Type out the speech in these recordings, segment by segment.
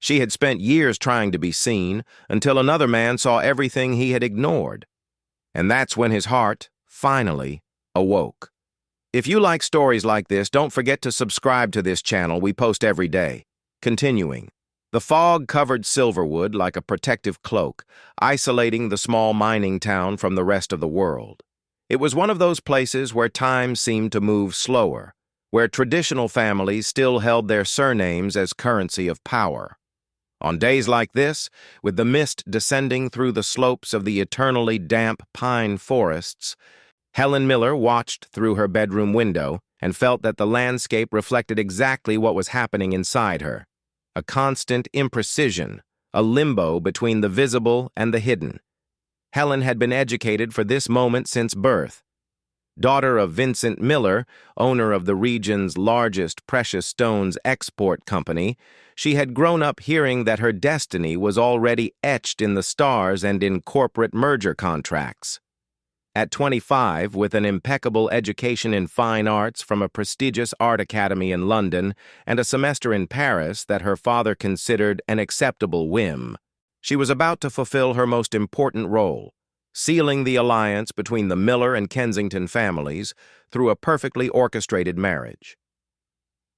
She had spent years trying to be seen until another man saw everything he had ignored. And that's when his heart, finally, awoke. If you like stories like this, don't forget to subscribe to this channel. We post every day. Continuing. The fog covered Silverwood like a protective cloak, isolating the small mining town from the rest of the world. It was one of those places where time seemed to move slower, where traditional families still held their surnames as currency of power. On days like this, with the mist descending through the slopes of the eternally damp pine forests, Helen Miller watched through her bedroom window and felt that the landscape reflected exactly what was happening inside her. A constant imprecision, a limbo between the visible and the hidden. Helen had been educated for this moment since birth. Daughter of Vincent Miller, owner of the region's largest precious stones export company, she had grown up hearing that her destiny was already etched in the stars and in corporate merger contracts. At 25, with an impeccable education in fine arts from a prestigious art academy in London and a semester in Paris that her father considered an acceptable whim, she was about to fulfill her most important role, sealing the alliance between the Miller and Kensington families through a perfectly orchestrated marriage.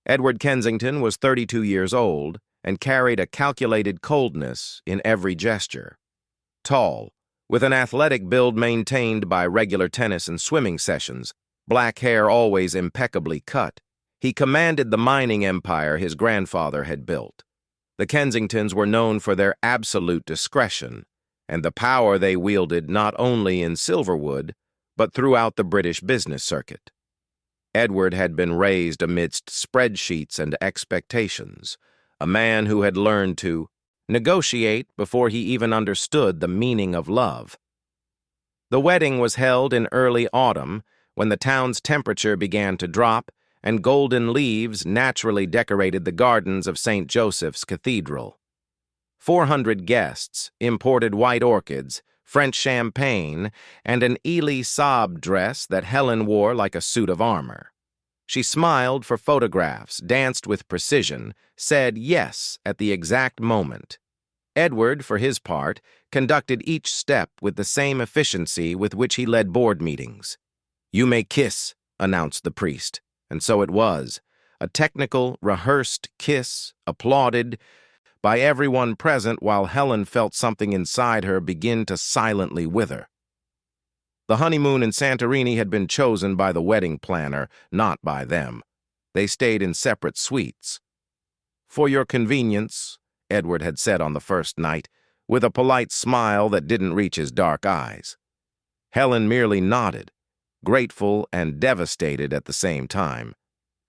Edward Kensington was 32 years old and carried a calculated coldness in every gesture. Tall, with an athletic build maintained by regular tennis and swimming sessions, black hair always impeccably cut, he commanded the mining empire his grandfather had built. The Kensingtons were known for their absolute discretion and the power they wielded not only in Silverwood, but throughout the British business circuit. Edward had been raised amidst spreadsheets and expectations, a man who had learned to negotiate before he even understood the meaning of love. The wedding was held in early autumn, when the town's temperature began to drop and golden leaves naturally decorated the gardens of St. Joseph's Cathedral. 400 guests, imported white orchids, French champagne, and an Elie Saab dress that Helen wore like a suit of armor. She smiled for photographs, danced with precision, said yes at the exact moment. Edward, for his part, conducted each step with the same efficiency with which he led board meetings. "You may kiss," announced the priest, and so it was. A technical, rehearsed kiss, applauded by everyone present, while Helen felt something inside her begin to silently wither. The honeymoon in Santorini had been chosen by the wedding planner, not by them. They stayed in separate suites. "For your convenience," Edward had said on the first night, with a polite smile that didn't reach his dark eyes. Helen merely nodded, grateful and devastated at the same time.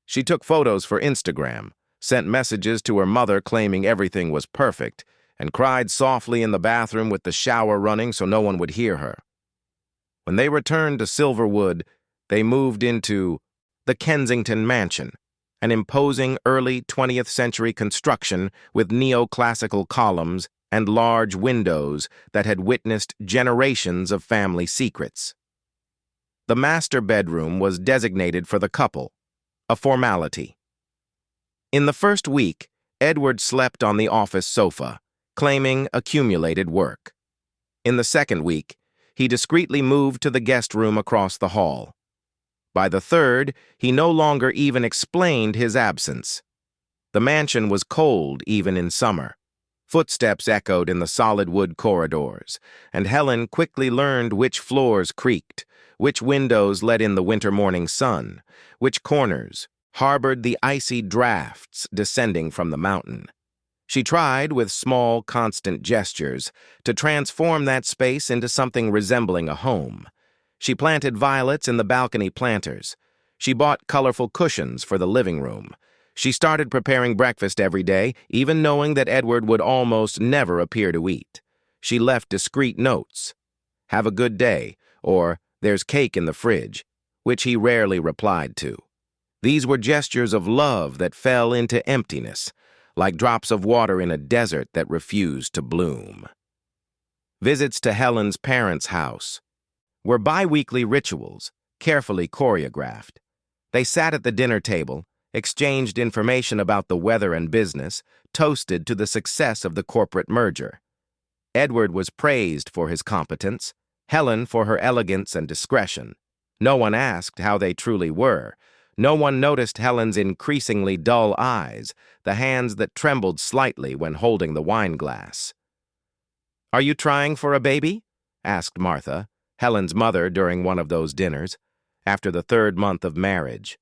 She took photos for Instagram, sent messages to her mother claiming everything was perfect, and cried softly in the bathroom with the shower running so no one would hear her. When they returned to Silverwood, they moved into the Kensington Mansion, an imposing early 20th century construction with neoclassical columns and large windows that had witnessed generations of family secrets. The master bedroom was designated for the couple, a formality. In the first week, Edward slept on the office sofa, claiming accumulated work. In the second week, he discreetly moved to the guest room across the hall. By the third, he no longer even explained his absence. The mansion was cold even in summer. Footsteps echoed in the solid wood corridors, and Helen quickly learned which floors creaked, which windows let in the winter morning sun, which corners harbored the icy drafts descending from the mountain. She tried, with small, constant gestures, to transform that space into something resembling a home. She planted violets in the balcony planters. She bought colorful cushions for the living room. She started preparing breakfast every day, even knowing that Edward would almost never appear to eat. She left discreet notes. "Have a good day," or "There's cake in the fridge," which he rarely replied to. These were gestures of love that fell into emptiness, like drops of water in a desert that refused to bloom. Visits to Helen's parents' house were bi-weekly rituals, carefully choreographed. They sat at the dinner table, exchanged information about the weather and business, toasted to the success of the corporate merger. Edward was praised for his competence, Helen for her elegance and discretion. No one asked how they truly were. No one noticed Helen's increasingly dull eyes, the hands that trembled slightly when holding the wine glass. "Are you trying for a baby?" asked Martha, Helen's mother, during one of those dinners, after the 3rd month of marriage.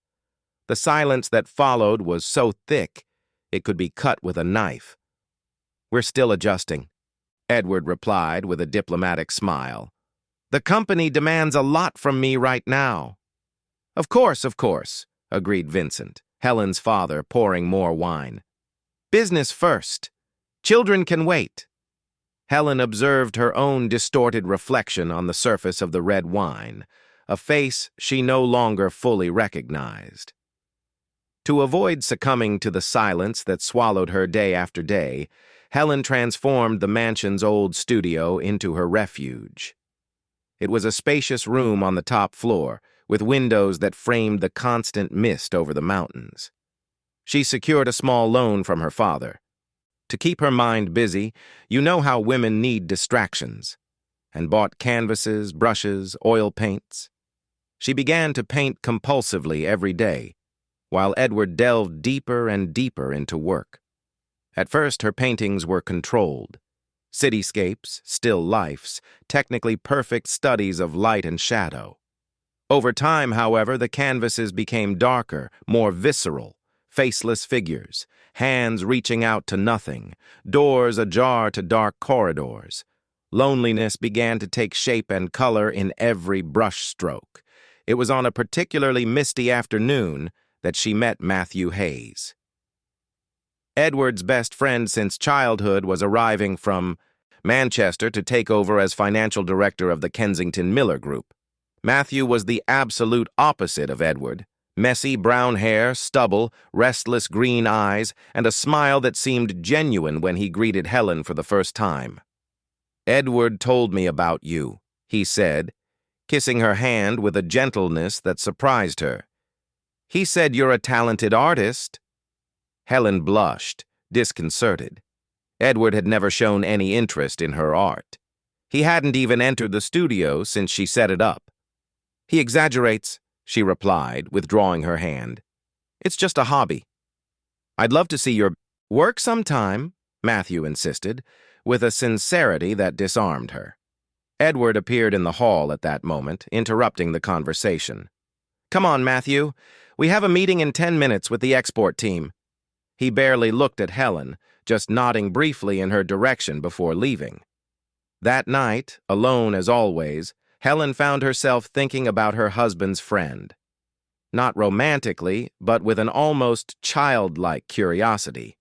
The silence that followed was so thick it could be cut with a knife. "We're still adjusting," Edward replied with a diplomatic smile. "The company demands a lot from me right now." Of course," agreed Vincent, Helen's father, pouring more wine. "Business first. Children can wait." Helen observed her own distorted reflection on the surface of the red wine, a face she no longer fully recognized. To avoid succumbing to the silence that swallowed her day after day, Helen transformed the mansion's old studio into her refuge. It was a spacious room on the top floor, with windows that framed the constant mist over the mountains. She secured a small loan from her father. To keep her mind busy, you know how women need distractions, and bought canvases, brushes, oil paints. She began to paint compulsively every day, while Edward delved deeper and deeper into work. At first, her paintings were controlled. Cityscapes, still lifes, technically perfect studies of light and shadow. Over time, however, the canvases became darker, more visceral, faceless figures, hands reaching out to nothing, doors ajar to dark corridors. Loneliness began to take shape and color in every brushstroke. It was on a particularly misty afternoon that she met Matthew Hayes. Edward's best friend since childhood was arriving from Manchester to take over as financial director of the Kensington Miller Group. Matthew was the absolute opposite of Edward. Messy brown hair, stubble, restless green eyes, and a smile that seemed genuine when he greeted Helen for the first time. "Edward told me about you," he said, kissing her hand with a gentleness that surprised her. "He said you're a talented artist." Helen blushed, disconcerted. Edward had never shown any interest in her art. He hadn't even entered the studio since she set it up. "He exaggerates," she replied, withdrawing her hand. "It's just a hobby." "I'd love to see your work sometime," Matthew insisted, with a sincerity that disarmed her. Edward appeared in the hall at that moment, interrupting the conversation. "Come on, Matthew. We have a meeting in 10 minutes with the export team." He barely looked at Helen, just nodding briefly in her direction before leaving. That night, alone as always, Helen found herself thinking about her husband's friend. Not romantically, but with an almost childlike curiosity.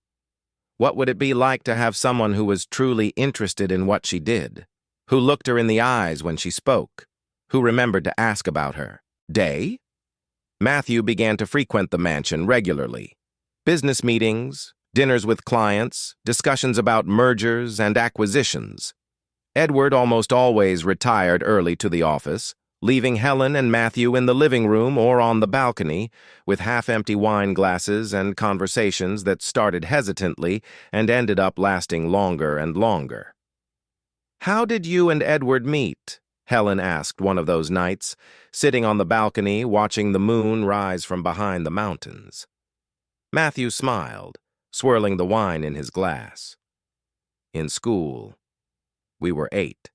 What would it be like to have someone who was truly interested in what she did, who looked her in the eyes when she spoke, who remembered to ask about her? Day? Matthew began to frequent the mansion regularly. Business meetings, dinners with clients, discussions about mergers and acquisitions. Edward almost always retired early to the office, leaving Helen and Matthew in the living room or on the balcony with half-empty wine glasses and conversations that started hesitantly and ended up lasting longer and longer. "How did you and Edward meet?" Helen asked one of those nights, sitting on the balcony watching the moon rise from behind the mountains. Matthew smiled, swirling the wine in his glass. "In school. We were 8.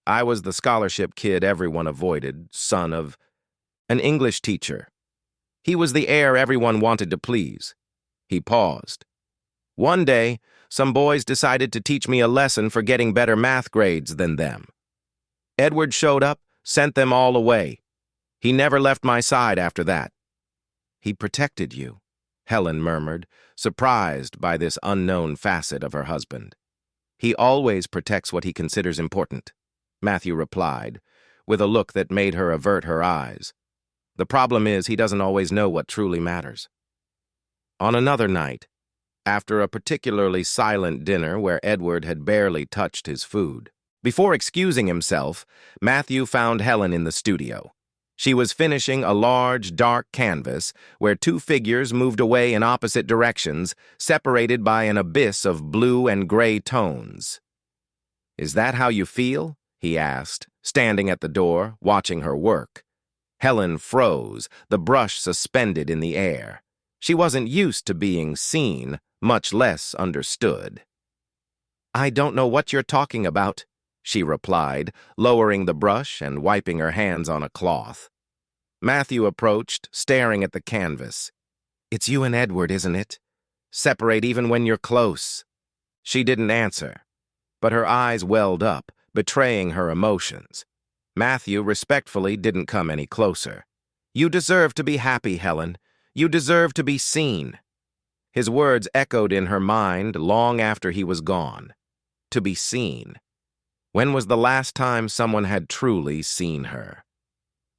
I was the scholarship kid everyone avoided, son of an English teacher. He was the heir everyone wanted to please." He paused. "One day, some boys decided to teach me a lesson for getting better math grades than them. Edward showed up, sent them all away. He never left my side after that." "He protected you," Helen murmured, surprised by this unknown facet of her husband. "He always protects what he considers important," Matthew replied, with a look that made her avert her eyes. "The problem is he doesn't always know what truly matters." On another night, after a particularly silent dinner where Edward had barely touched his food, before excusing himself, Matthew found Helen in the studio. She was finishing a large, dark canvas where two figures moved away in opposite directions, separated by an abyss of blue and gray tones. "Is that how you feel?" he asked, standing at the door, watching her work. Helen froze, the brush suspended in the air. She wasn't used to being seen, much less understood. "I don't know what you're talking about," she replied, lowering the brush and wiping her hands on a cloth. Matthew approached, staring at the canvas. "It's you and Edward, isn't it? Separate even when you're close." She didn't answer, but her eyes welled up, betraying her emotions. Matthew respectfully didn't come any closer. "You deserve to be happy, Helen. You deserve to be seen." His words echoed in her mind long after he was gone. To be seen. When was the last time someone had truly seen her?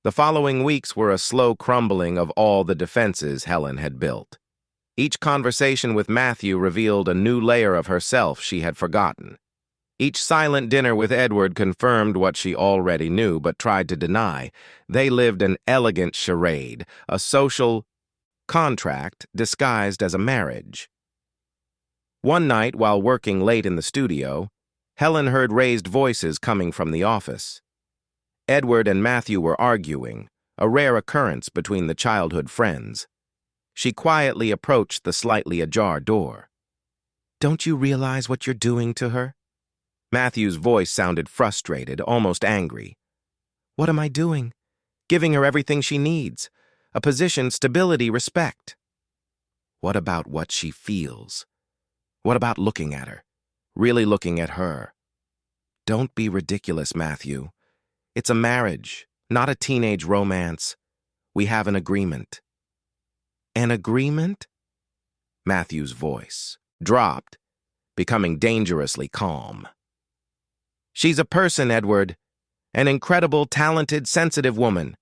The following weeks were a slow crumbling of all the defenses Helen had built. Each conversation with Matthew revealed a new layer of herself she had forgotten. Each silent dinner with Edward confirmed what she already knew but tried to deny. They lived an elegant charade, a social contract disguised as a marriage. One night, while working late in the studio, Helen heard raised voices coming from the office. Edward and Matthew were arguing, a rare occurrence between the childhood friends. She quietly approached the slightly ajar door. "Don't you realize what you're doing to her?" Matthew's voice sounded frustrated, almost angry. "What am I doing? Giving her everything she needs. A position, stability, respect." "What about what she feels? What about looking at her? Really looking at her?" "Don't be ridiculous, Matthew. It's a marriage, not a teenage romance. We have an agreement." "An agreement?" Matthew's voice dropped, becoming dangerously calm. "She's a person, Edward. An incredible, talented, sensitive woman.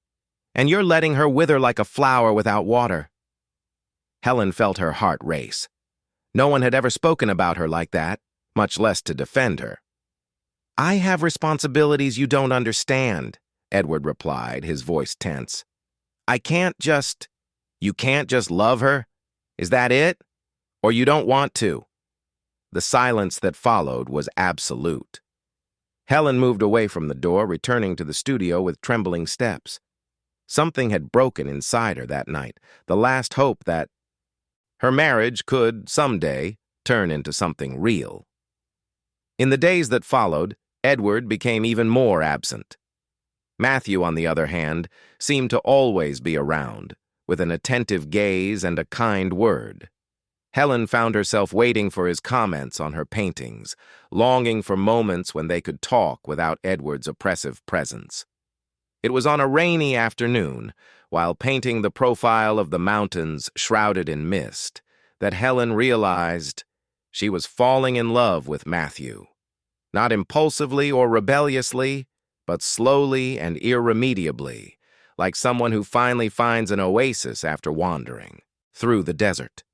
And you're letting her wither like a flower without water." Helen felt her heart race. No one had ever spoken about her like that, much less to defend her. "I have responsibilities you don't understand," Edward replied, his voice tense. "I can't just—" "You can't just love her? Is that it? Or you don't want to?" The silence that followed was absolute. Helen moved away from the door, returning to the studio with trembling steps. Something had broken inside her that night, the last hope that her marriage could, someday, turn into something real. In the days that followed, Edward became even more absent. Matthew, on the other hand, seemed to always be around, with an attentive gaze and a kind word. Helen found herself waiting for his comments on her paintings, longing for moments when they could talk without Edward's oppressive presence. It was on a rainy afternoon, while painting the profile of the mountains shrouded in mist, that Helen realized she was falling in love with Matthew. Not impulsively or rebelliously, but slowly and irremediably, like someone who finally finds an oasis after wandering through the desert.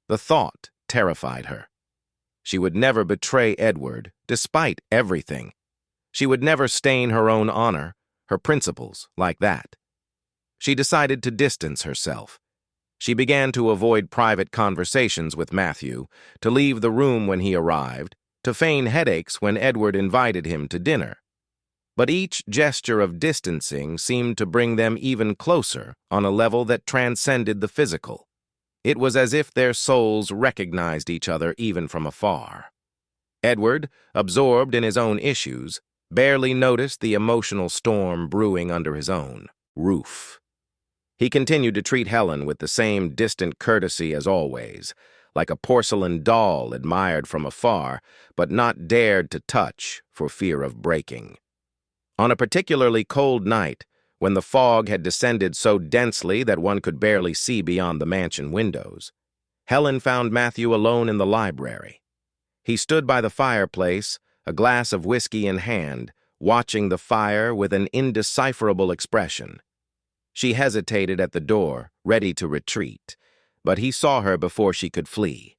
The thought terrified her. She would never betray Edward, despite everything. She would never stain her own honor, her principles, like that. She decided to distance herself. She began to avoid private conversations with Matthew, to leave the room when he arrived, to feign headaches when Edward invited him to dinner. But each gesture of distancing seemed to bring them even closer on a level that transcended the physical. It was as if their souls recognized each other even from afar. Edward, absorbed in his own issues, barely noticed the emotional storm brewing under his own roof. He continued to treat Helen with the same distant courtesy as always, like a porcelain doll admired from afar, but not dared to touch for fear of breaking. On a particularly cold night, when the fog had descended so densely that one could barely see beyond the mansion windows, Helen found Matthew alone in the library. He stood by the fireplace, a glass of whiskey in hand, watching the fire with an indecipherable expression. She hesitated at the door, ready to retreat, but he saw her before she could flee.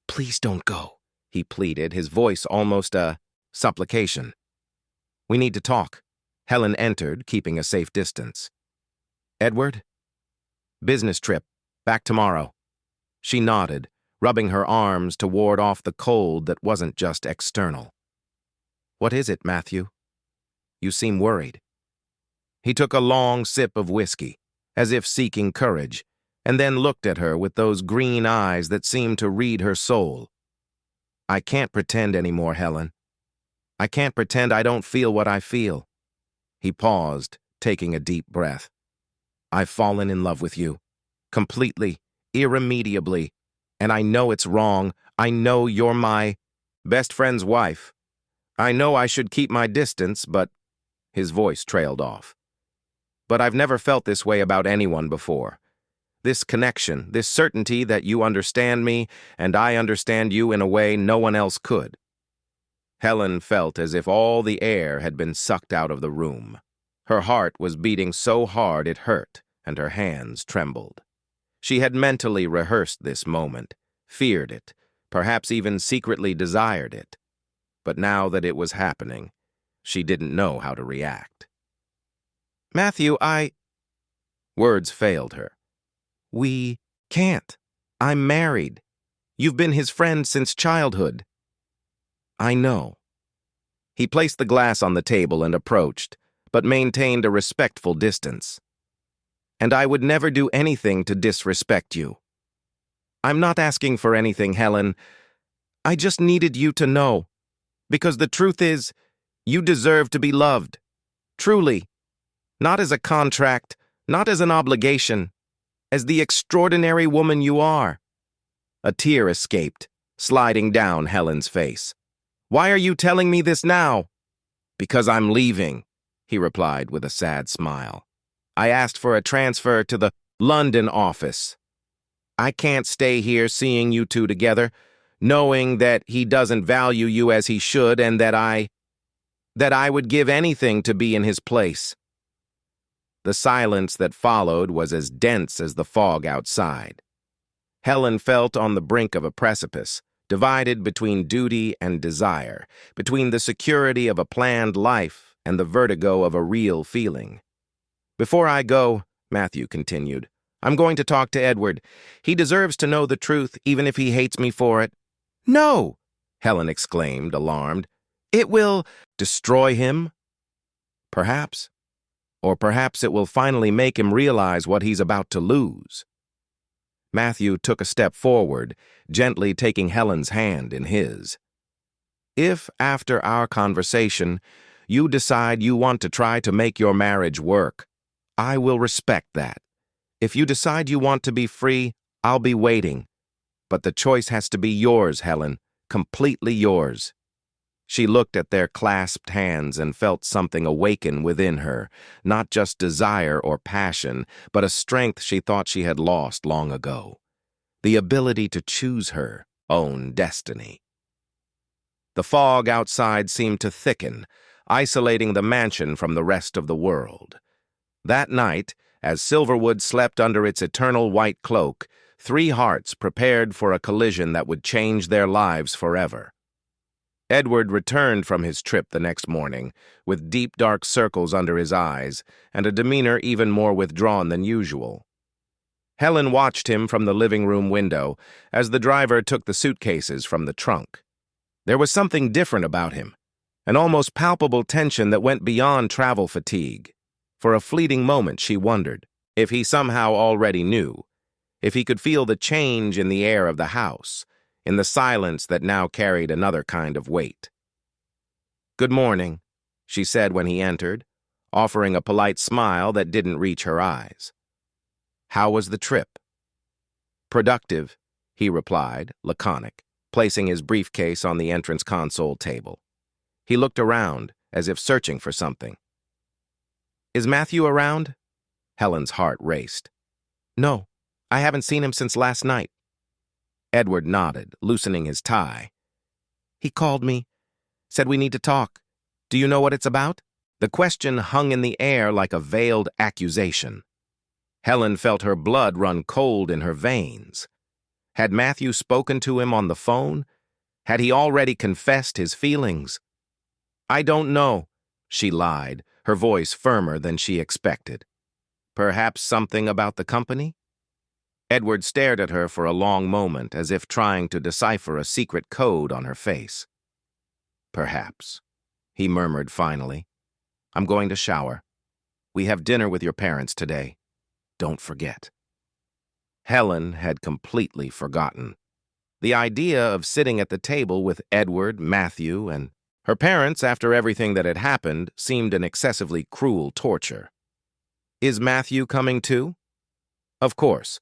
"Please don't go," he pleaded, his voice almost a supplication. "We need to talk. Helen entered, keeping a safe distance. "Edward?" "Business trip. Back tomorrow." She nodded, rubbing her arms to ward off the cold that wasn't just external. "What is it, Matthew? You seem worried." He took a long sip of whiskey, as if seeking courage, and then looked at her with those green eyes that seemed to read her soul. "I can't pretend anymore, Helen. I can't pretend I don't feel what I feel." He paused, taking a deep breath. "I've fallen in love with you. Completely, irremediably. And I know it's wrong. I know you're my best friend's wife. I know I should keep my distance, but—" His voice trailed off. "But I've never felt this way about anyone before. This connection, this certainty that you understand me and I understand you in a way no one else could." Helen felt as if all the air had been sucked out of the room. Her heart was beating so hard it hurt, and her hands trembled. She had mentally rehearsed this moment, feared it, perhaps even secretly desired it. But now that it was happening, she didn't know how to react. "Matthew, Words failed her. "We can't. I'm married. You've been his friend since childhood." "I know." He placed the glass on the table and approached, but maintained a respectful distance. "And I would never do anything to disrespect you. I'm not asking for anything, Helen. I just needed you to know. Because the truth is, you deserve to be loved. Truly. Not as a contract, not as an obligation. As the extraordinary woman you are." A tear escaped, sliding down Helen's face. "Why are you telling me this now?" "Because I'm leaving," he replied with a sad smile. "I asked for a transfer to the London office. I can't stay here seeing you two together, knowing that he doesn't value you as he should and that I would give anything to be in his place." The silence that followed was as dense as the fog outside. Helen felt on the brink of a precipice, divided between duty and desire, between the security of a planned life and the vertigo of a real feeling. "Before I go," Matthew continued, "I'm going to talk to Edward. He deserves to know the truth, even if he hates me for it." "No!" Helen exclaimed, alarmed. "It will—" "Destroy him?" "Perhaps. Or perhaps it will finally make him realize what he's about to lose." Matthew took a step forward, gently taking Helen's hand in his. "If, after our conversation, you decide you want to try to make your marriage work, I will respect that. If you decide you want to be free, I'll be waiting. But the choice has to be yours, Helen, completely yours." She looked at their clasped hands and felt something awaken within her, not just desire or passion, but a strength she thought she had lost long ago. The ability to choose her own destiny. The fog outside seemed to thicken, isolating the mansion from the rest of the world. That night, as Silverwood slept under its eternal white cloak, three hearts prepared for a collision that would change their lives forever. Edward returned from his trip the next morning, with deep dark circles under his eyes and a demeanor even more withdrawn than usual. Helen watched him from the living room window as the driver took the suitcases from the trunk. There was something different about him, an almost palpable tension that went beyond travel fatigue. For a fleeting moment she wondered if he somehow already knew, if he could feel the change in the air of the house, in the silence that now carried another kind of weight. "Good morning," she said when he entered, offering a polite smile that didn't reach her eyes. "How was the trip?" "Productive," he replied, laconic, placing his briefcase on the entrance console table. He looked around, as if searching for something. "Is Matthew around?" Helen's heart raced. "No, I haven't seen him since last night." Edward nodded, loosening his tie. "He called me, said we need to talk. Do you know what it's about?" The question hung in the air like a veiled accusation. Helen felt her blood run cold in her veins. Had Matthew spoken to him on the phone? Had he already confessed his feelings? "I don't know," she lied, her voice firmer than she expected. Perhaps something about the company? Edward stared at her for a long moment, as if trying to decipher a secret code on her face. Perhaps, he murmured finally. I'm going to shower. We have dinner with your parents today. Don't forget. Helen had completely forgotten. The idea of sitting at the table with Edward, Matthew, and her parents after everything that had happened seemed an excessively cruel torture. Is Matthew coming too? Of course.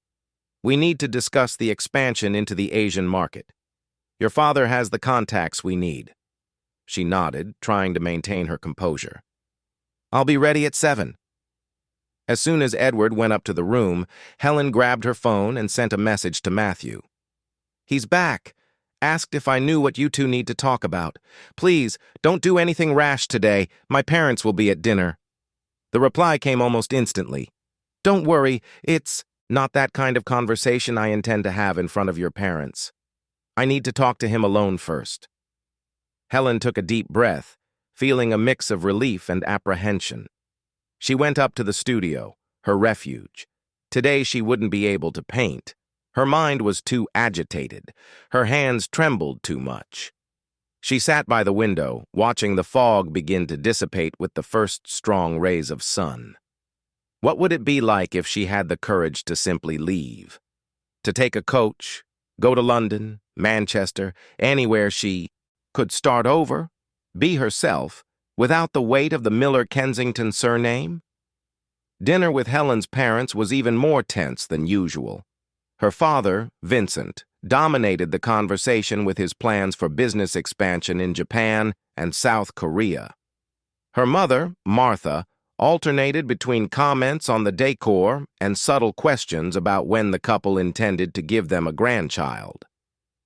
We need to discuss the expansion into the Asian market. Your father has the contacts we need. She nodded, trying to maintain her composure. I'll be ready at 7. As soon as Edward went up to the room, Helen grabbed her phone and sent a message to Matthew. He's back. Asked if I knew what you two need to talk about. Please, don't do anything rash today. My parents will be at dinner. The reply came almost instantly. Don't worry, it's not that kind of conversation I intend to have in front of your parents. I need to talk to him alone first. Helen took a deep breath, feeling a mix of relief and apprehension. She went up to the studio, her refuge. Today she wouldn't be able to paint. Her mind was too agitated. Her hands trembled too much. She sat by the window, watching the fog begin to dissipate with the first strong rays of sun. What would it be like if she had the courage to simply leave? To take a coach, go to London, Manchester, anywhere she could start over, be herself, without the weight of the Miller-Kensington surname? Dinner with Helen's parents was even more tense than usual. Her father, Vincent, dominated the conversation with his plans for business expansion in Japan and South Korea. Her mother, Martha, alternated between comments on the decor and subtle questions about when the couple intended to give them a grandchild.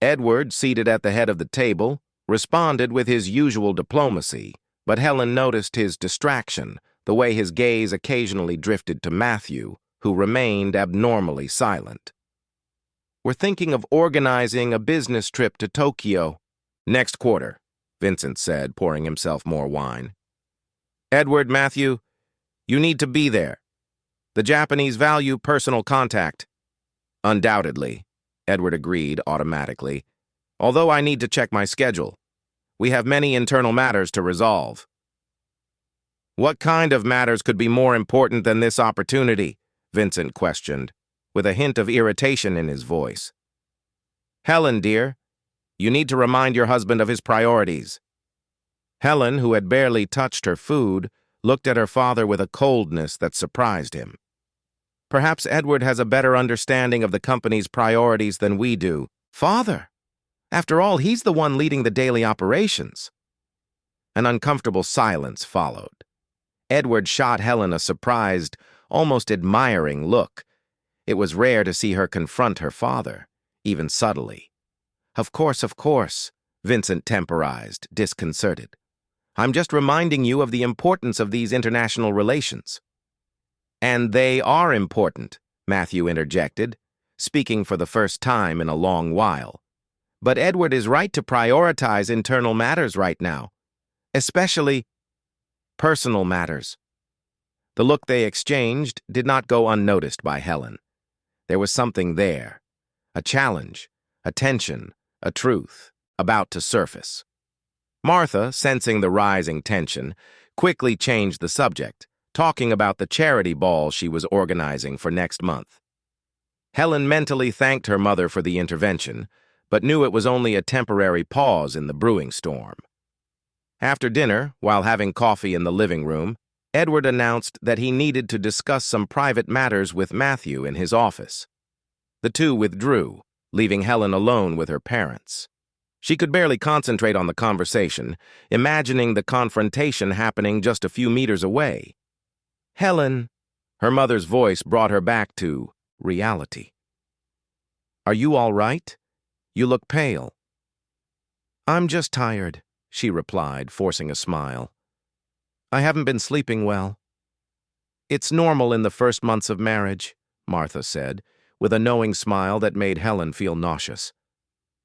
Edward, seated at the head of the table, responded with his usual diplomacy, but Helen noticed his distraction, the way his gaze occasionally drifted to Matthew, who remained abnormally silent. We're thinking of organizing a business trip to Tokyo next quarter, Vincent said, pouring himself more wine. Edward, Matthew, you need to be there. The Japanese value personal contact. Undoubtedly, Edward agreed automatically, although I need to check my schedule. We have many internal matters to resolve. What kind of matters could be more important than this opportunity? Vincent questioned, with a hint of irritation in his voice. Helen, dear, you need to remind your husband of his priorities. Helen, who had barely touched her food, looked at her father with a coldness that surprised him. Perhaps Edward has a better understanding of the company's priorities than we do. Father! After all, he's the one leading the daily operations. An uncomfortable silence followed. Edward shot Helen a surprised, almost admiring look. It was rare to see her confront her father, even subtly. Of course, Vincent temporized, disconcerted. I'm just reminding you of the importance of these international relations. And they are important, Matthew interjected, speaking for the first time in a long while. But Edward is right to prioritize internal matters right now, especially personal matters. The look they exchanged did not go unnoticed by Helen. There was something there, a challenge, a tension, a truth, about to surface. Martha, sensing the rising tension, quickly changed the subject, talking about the charity ball she was organizing for next month. Helen mentally thanked her mother for the intervention, but knew it was only a temporary pause in the brewing storm. After dinner, while having coffee in the living room, Edward announced that he needed to discuss some private matters with Matthew in his office. The two withdrew, leaving Helen alone with her parents. She could barely concentrate on the conversation, imagining the confrontation happening just a few meters away. Helen, her mother's voice brought her back to reality. Are you all right? You look pale. I'm just tired, she replied, forcing a smile. I haven't been sleeping well. It's normal in the first months of marriage, Martha said, with a knowing smile that made Helen feel nauseous.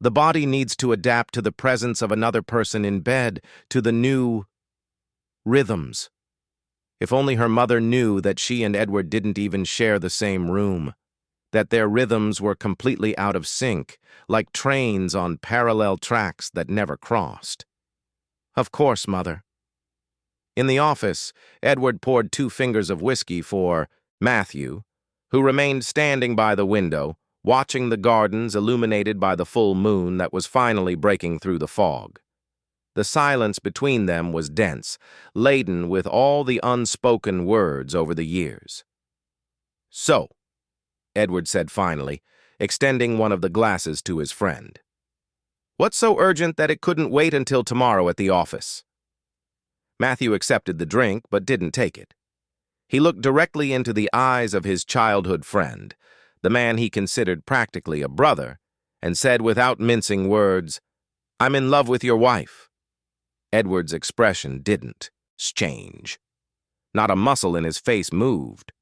The body needs to adapt to the presence of another person in bed, to the new rhythms. If only her mother knew that she and Edward didn't even share the same room, that their rhythms were completely out of sync, like trains on parallel tracks that never crossed. Of course, Mother. In the office, Edward poured 2 fingers of whiskey for Matthew, who remained standing by the window, watching the gardens illuminated by the full moon that was finally breaking through the fog. The silence between them was dense, laden with all the unspoken words over the years. "So," Edward said finally, extending one of the glasses to his friend. "What's so urgent that it couldn't wait until tomorrow at the office?" Matthew accepted the drink but didn't take it. He looked directly into the eyes of his childhood friend, the man he considered practically a brother, and said without mincing words, "I'm in love with your wife." Edward's expression didn't change. Not a muscle in his face moved.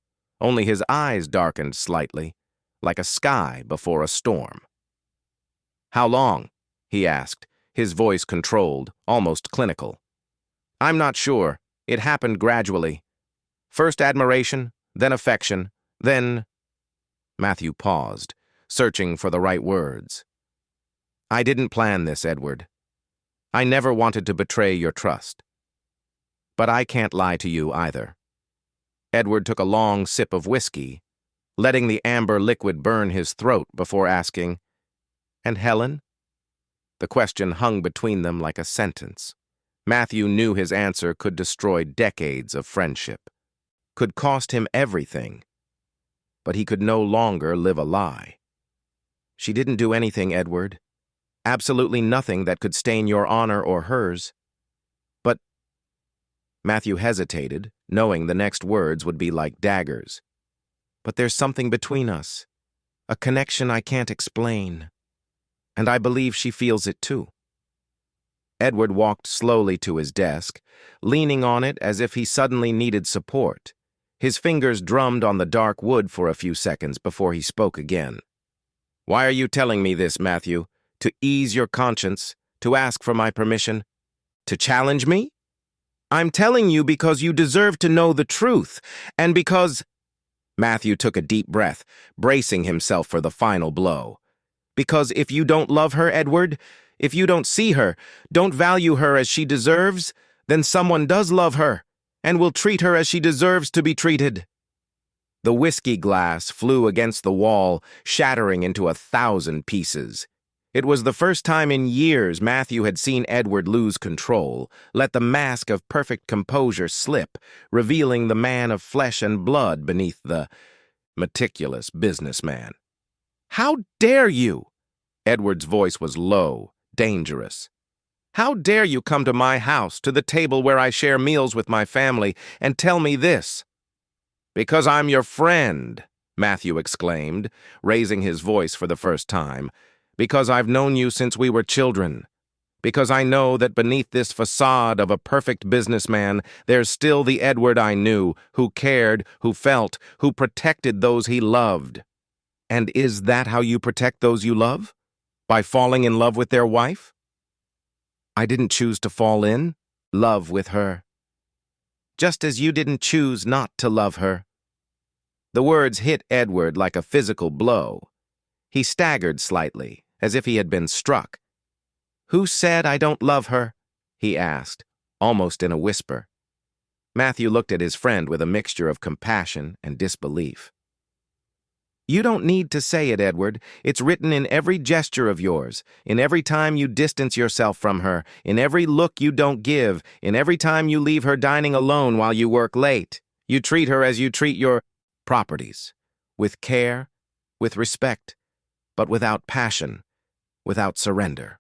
Only his eyes darkened slightly, like a sky before a storm. "How long?" he asked, his voice controlled, almost clinical. "I'm not sure. It happened gradually. First admiration, then affection, then—" Matthew paused, searching for the right words. "I didn't plan this, Edward. I never wanted to betray your trust. But I can't lie to you either." Edward took a long sip of whiskey, letting the amber liquid burn his throat before asking, "And Helen?" The question hung between them like a sentence. Matthew knew his answer could destroy decades of friendship, could cost him everything, but he could no longer live a lie. "She didn't do anything, Edward. Absolutely nothing that could stain your honor or hers. But—" Matthew hesitated, knowing the next words would be like daggers. "But there's something between us, a connection I can't explain. And I believe she feels it too." Edward walked slowly to his desk, leaning on it as if he suddenly needed support. His fingers drummed on the dark wood for a few seconds before he spoke again. "Why are you telling me this, Matthew? To ease your conscience? To ask for my permission? To challenge me?" "I'm telling you because you deserve to know the truth, and because—" Matthew took a deep breath, bracing himself for the final blow. "Because if you don't love her, Edward, if you don't see her, don't value her as she deserves, then someone does love her, and will treat her as she deserves to be treated." The whiskey glass flew against the wall, shattering into 1,000 pieces. It was the first time in years Matthew had seen Edward lose control, let the mask of perfect composure slip, revealing the man of flesh and blood beneath the meticulous businessman. "How dare you?" Edward's voice was low, dangerous. "How dare you come to my house, to the table where I share meals with my family, and tell me this?" "Because I'm your friend," Matthew exclaimed, raising his voice for the first time. "Because I've known you since we were children. Because I know that beneath this facade of a perfect businessman, there's still the Edward I knew, who cared, who felt, who protected those he loved." "And is that how you protect those you love? By falling in love with their wife?" "I didn't choose to fall in love with her. Just as you didn't choose not to love her." The words hit Edward like a physical blow. He staggered slightly, as if he had been struck. "Who said I don't love her?" he asked, almost in a whisper. Matthew looked at his friend with a mixture of compassion and disbelief. "You don't need to say it, Edward. It's written in every gesture of yours, in every time you distance yourself from her, in every look you don't give, in every time you leave her dining alone while you work late. You treat her as you treat your properties, with care, with respect, but without passion, without surrender."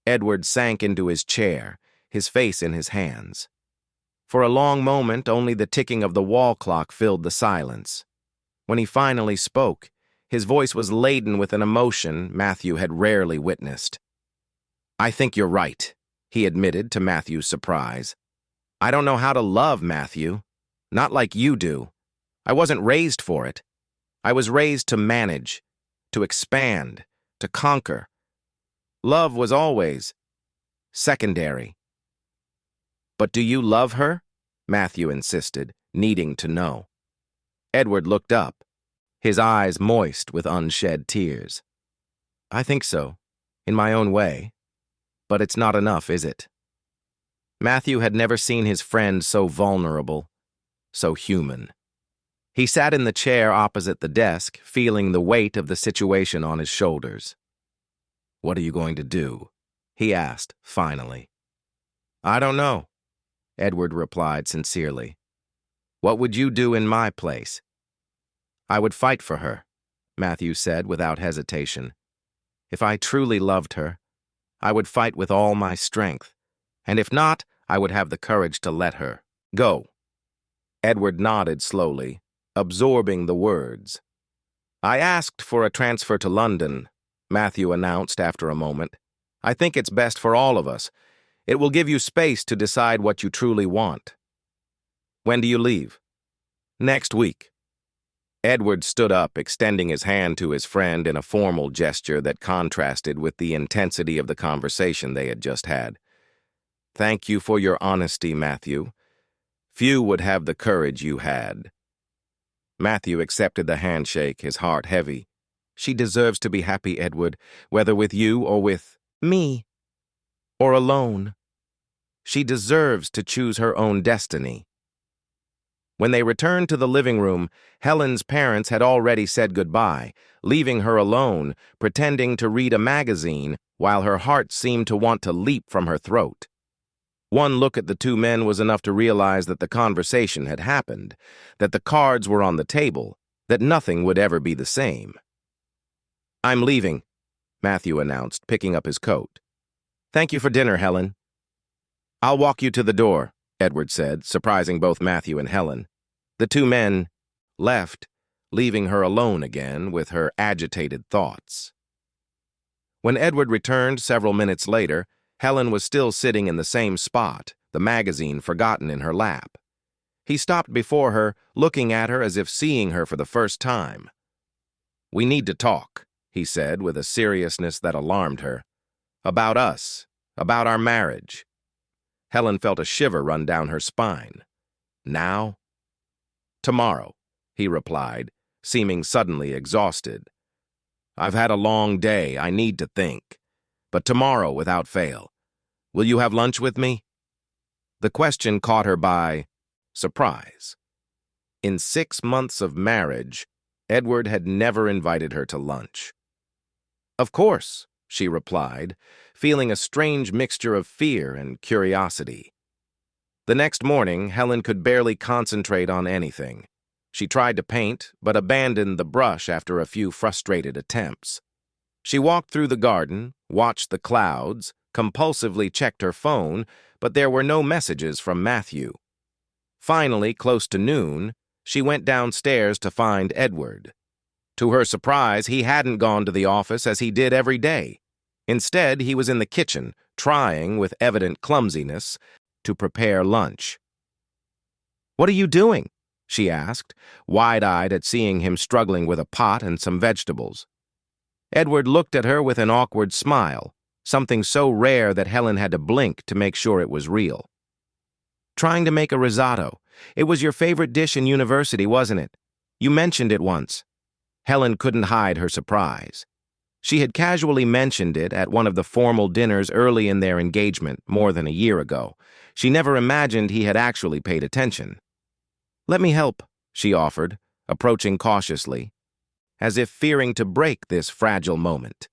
Edward sank into his chair, his face in his hands. For a long moment, only the ticking of the wall clock filled the silence. When he finally spoke, his voice was laden with an emotion Matthew had rarely witnessed. "I think you're right," he admitted to Matthew's surprise. "I don't know how to love, Matthew. Not like you do. I wasn't raised for it. I was raised to manage, to expand, to conquer. Love was always secondary." "But do you love her?" Matthew insisted, needing to know. Edward looked up, his eyes moist with unshed tears. I think so, in my own way. But it's not enough, is it? Matthew had never seen his friend so vulnerable, so human. He sat in the chair opposite the desk, feeling the weight of the situation on his shoulders. What are you going to do? He asked, finally. I don't know, Edward replied sincerely. What would you do in my place? I would fight for her, Matthew said without hesitation. If I truly loved her, I would fight with all my strength, and if not, I would have the courage to let her go. Edward nodded slowly, absorbing the words. I asked for a transfer to London, Matthew announced after a moment. I think it's best for all of us. It will give you space to decide what you truly want. When do you leave? Next week. Edward stood up, extending his hand to his friend in a formal gesture that contrasted with the intensity of the conversation they had just had. Thank you for your honesty, Matthew. Few would have the courage you had. Matthew accepted the handshake, his heart heavy. She deserves to be happy, Edward, whether with you or with me, or alone. She deserves to choose her own destiny. When they returned to the living room, Helen's parents had already said goodbye, leaving her alone, pretending to read a magazine while her heart seemed to want to leap from her throat. One look at the two men was enough to realize that the conversation had happened, that the cards were on the table, that nothing would ever be the same. I'm leaving, Matthew announced, picking up his coat. Thank you for dinner, Helen. I'll walk you to the door, Edward said, surprising both Matthew and Helen. The two men left, leaving her alone again with her agitated thoughts. When Edward returned several minutes later, Helen was still sitting in the same spot, the magazine forgotten in her lap. He stopped before her, looking at her as if seeing her for the first time. We need to talk, he said with a seriousness that alarmed her. About us, about our marriage. Helen felt a shiver run down her spine. Now? Tomorrow, he replied, seeming suddenly exhausted. I've had a long day, I need to think. But tomorrow, without fail. Will you have lunch with me? The question caught her by surprise. In 6 months of marriage, Edward had never invited her to lunch. Of course, she replied, feeling a strange mixture of fear and curiosity. The next morning, Helen could barely concentrate on anything. She tried to paint, but abandoned the brush after a few frustrated attempts. She walked through the garden, watched the clouds, compulsively checked her phone, but there were no messages from Matthew. Finally, close to noon, she went downstairs to find Edward. To her surprise, he hadn't gone to the office as he did every day. Instead, he was in the kitchen, trying, with evident clumsiness, to prepare lunch. What are you doing? She asked, wide-eyed at seeing him struggling with a pot and some vegetables. Edward looked at her with an awkward smile, something so rare that Helen had to blink to make sure it was real. Trying to make a risotto. It was your favorite dish in university, wasn't it? You mentioned it once. Helen couldn't hide her surprise. She had casually mentioned it at one of the formal dinners early in their engagement more than a year ago. She never imagined he had actually paid attention. Let me help, she offered, approaching cautiously, as if fearing to break this fragile moment.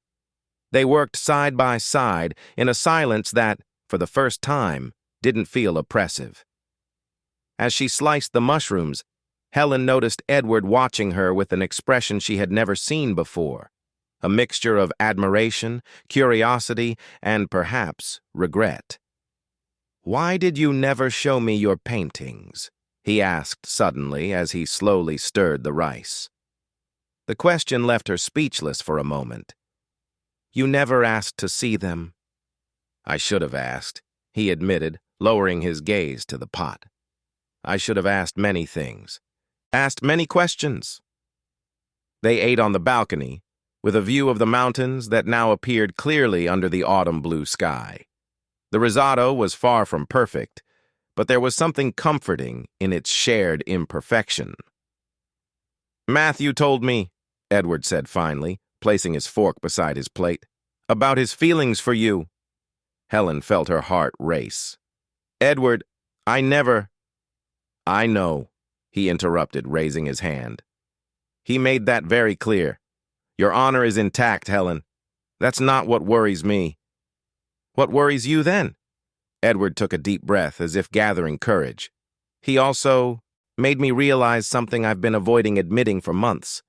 They worked side by side in a silence that, for the first time, didn't feel oppressive. As she sliced the mushrooms, Helen noticed Edward watching her with an expression she had never seen before, a mixture of admiration, curiosity, and perhaps regret. Why did you never show me your paintings? He asked suddenly as he slowly stirred the rice. The question left her speechless for a moment. You never asked to see them. I should have asked, he admitted, lowering his gaze to the pot. I should have asked many things, asked many questions. They ate on the balcony, with a view of the mountains that now appeared clearly under the autumn blue sky. The risotto was far from perfect, but there was something comforting in its shared imperfection. "Matthew told me," Edward said finally, placing his fork beside his plate, "about his feelings for you." Helen felt her heart race. "Edward, I never—" "I know," he interrupted, raising his hand. "He made that very clear. Your honor is intact, Helen. That's not what worries me." "What worries you then?" Edward took a deep breath, as if gathering courage. "He also made me realize something I've been avoiding admitting for months.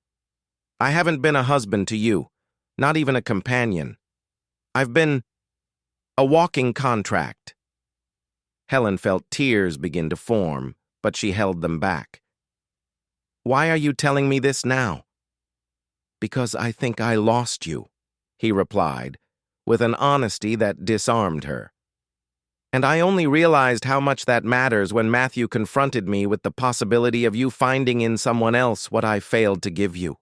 I haven't been a husband to you, not even a companion. I've been a walking contract." Helen felt tears begin to form, but she held them back. "Why are you telling me this now?" "Because I think I lost you," he replied, with an honesty that disarmed her. "And I only realized how much that matters when Matthew confronted me with the possibility of you finding in someone else what I failed to give you."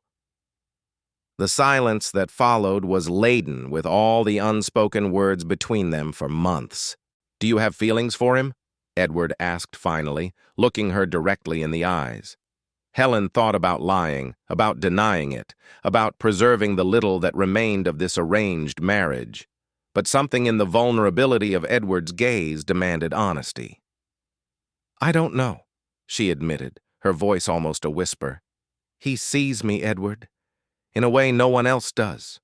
The silence that followed was laden with all the unspoken words between them for months. "Do you have feelings for him?" Edward asked finally, looking her directly in the eyes. Helen thought about lying, about denying it, about preserving the little that remained of this arranged marriage. But something in the vulnerability of Edward's gaze demanded honesty. "I don't know," she admitted, her voice almost a whisper. "He sees me, Edward, in a way no one else does."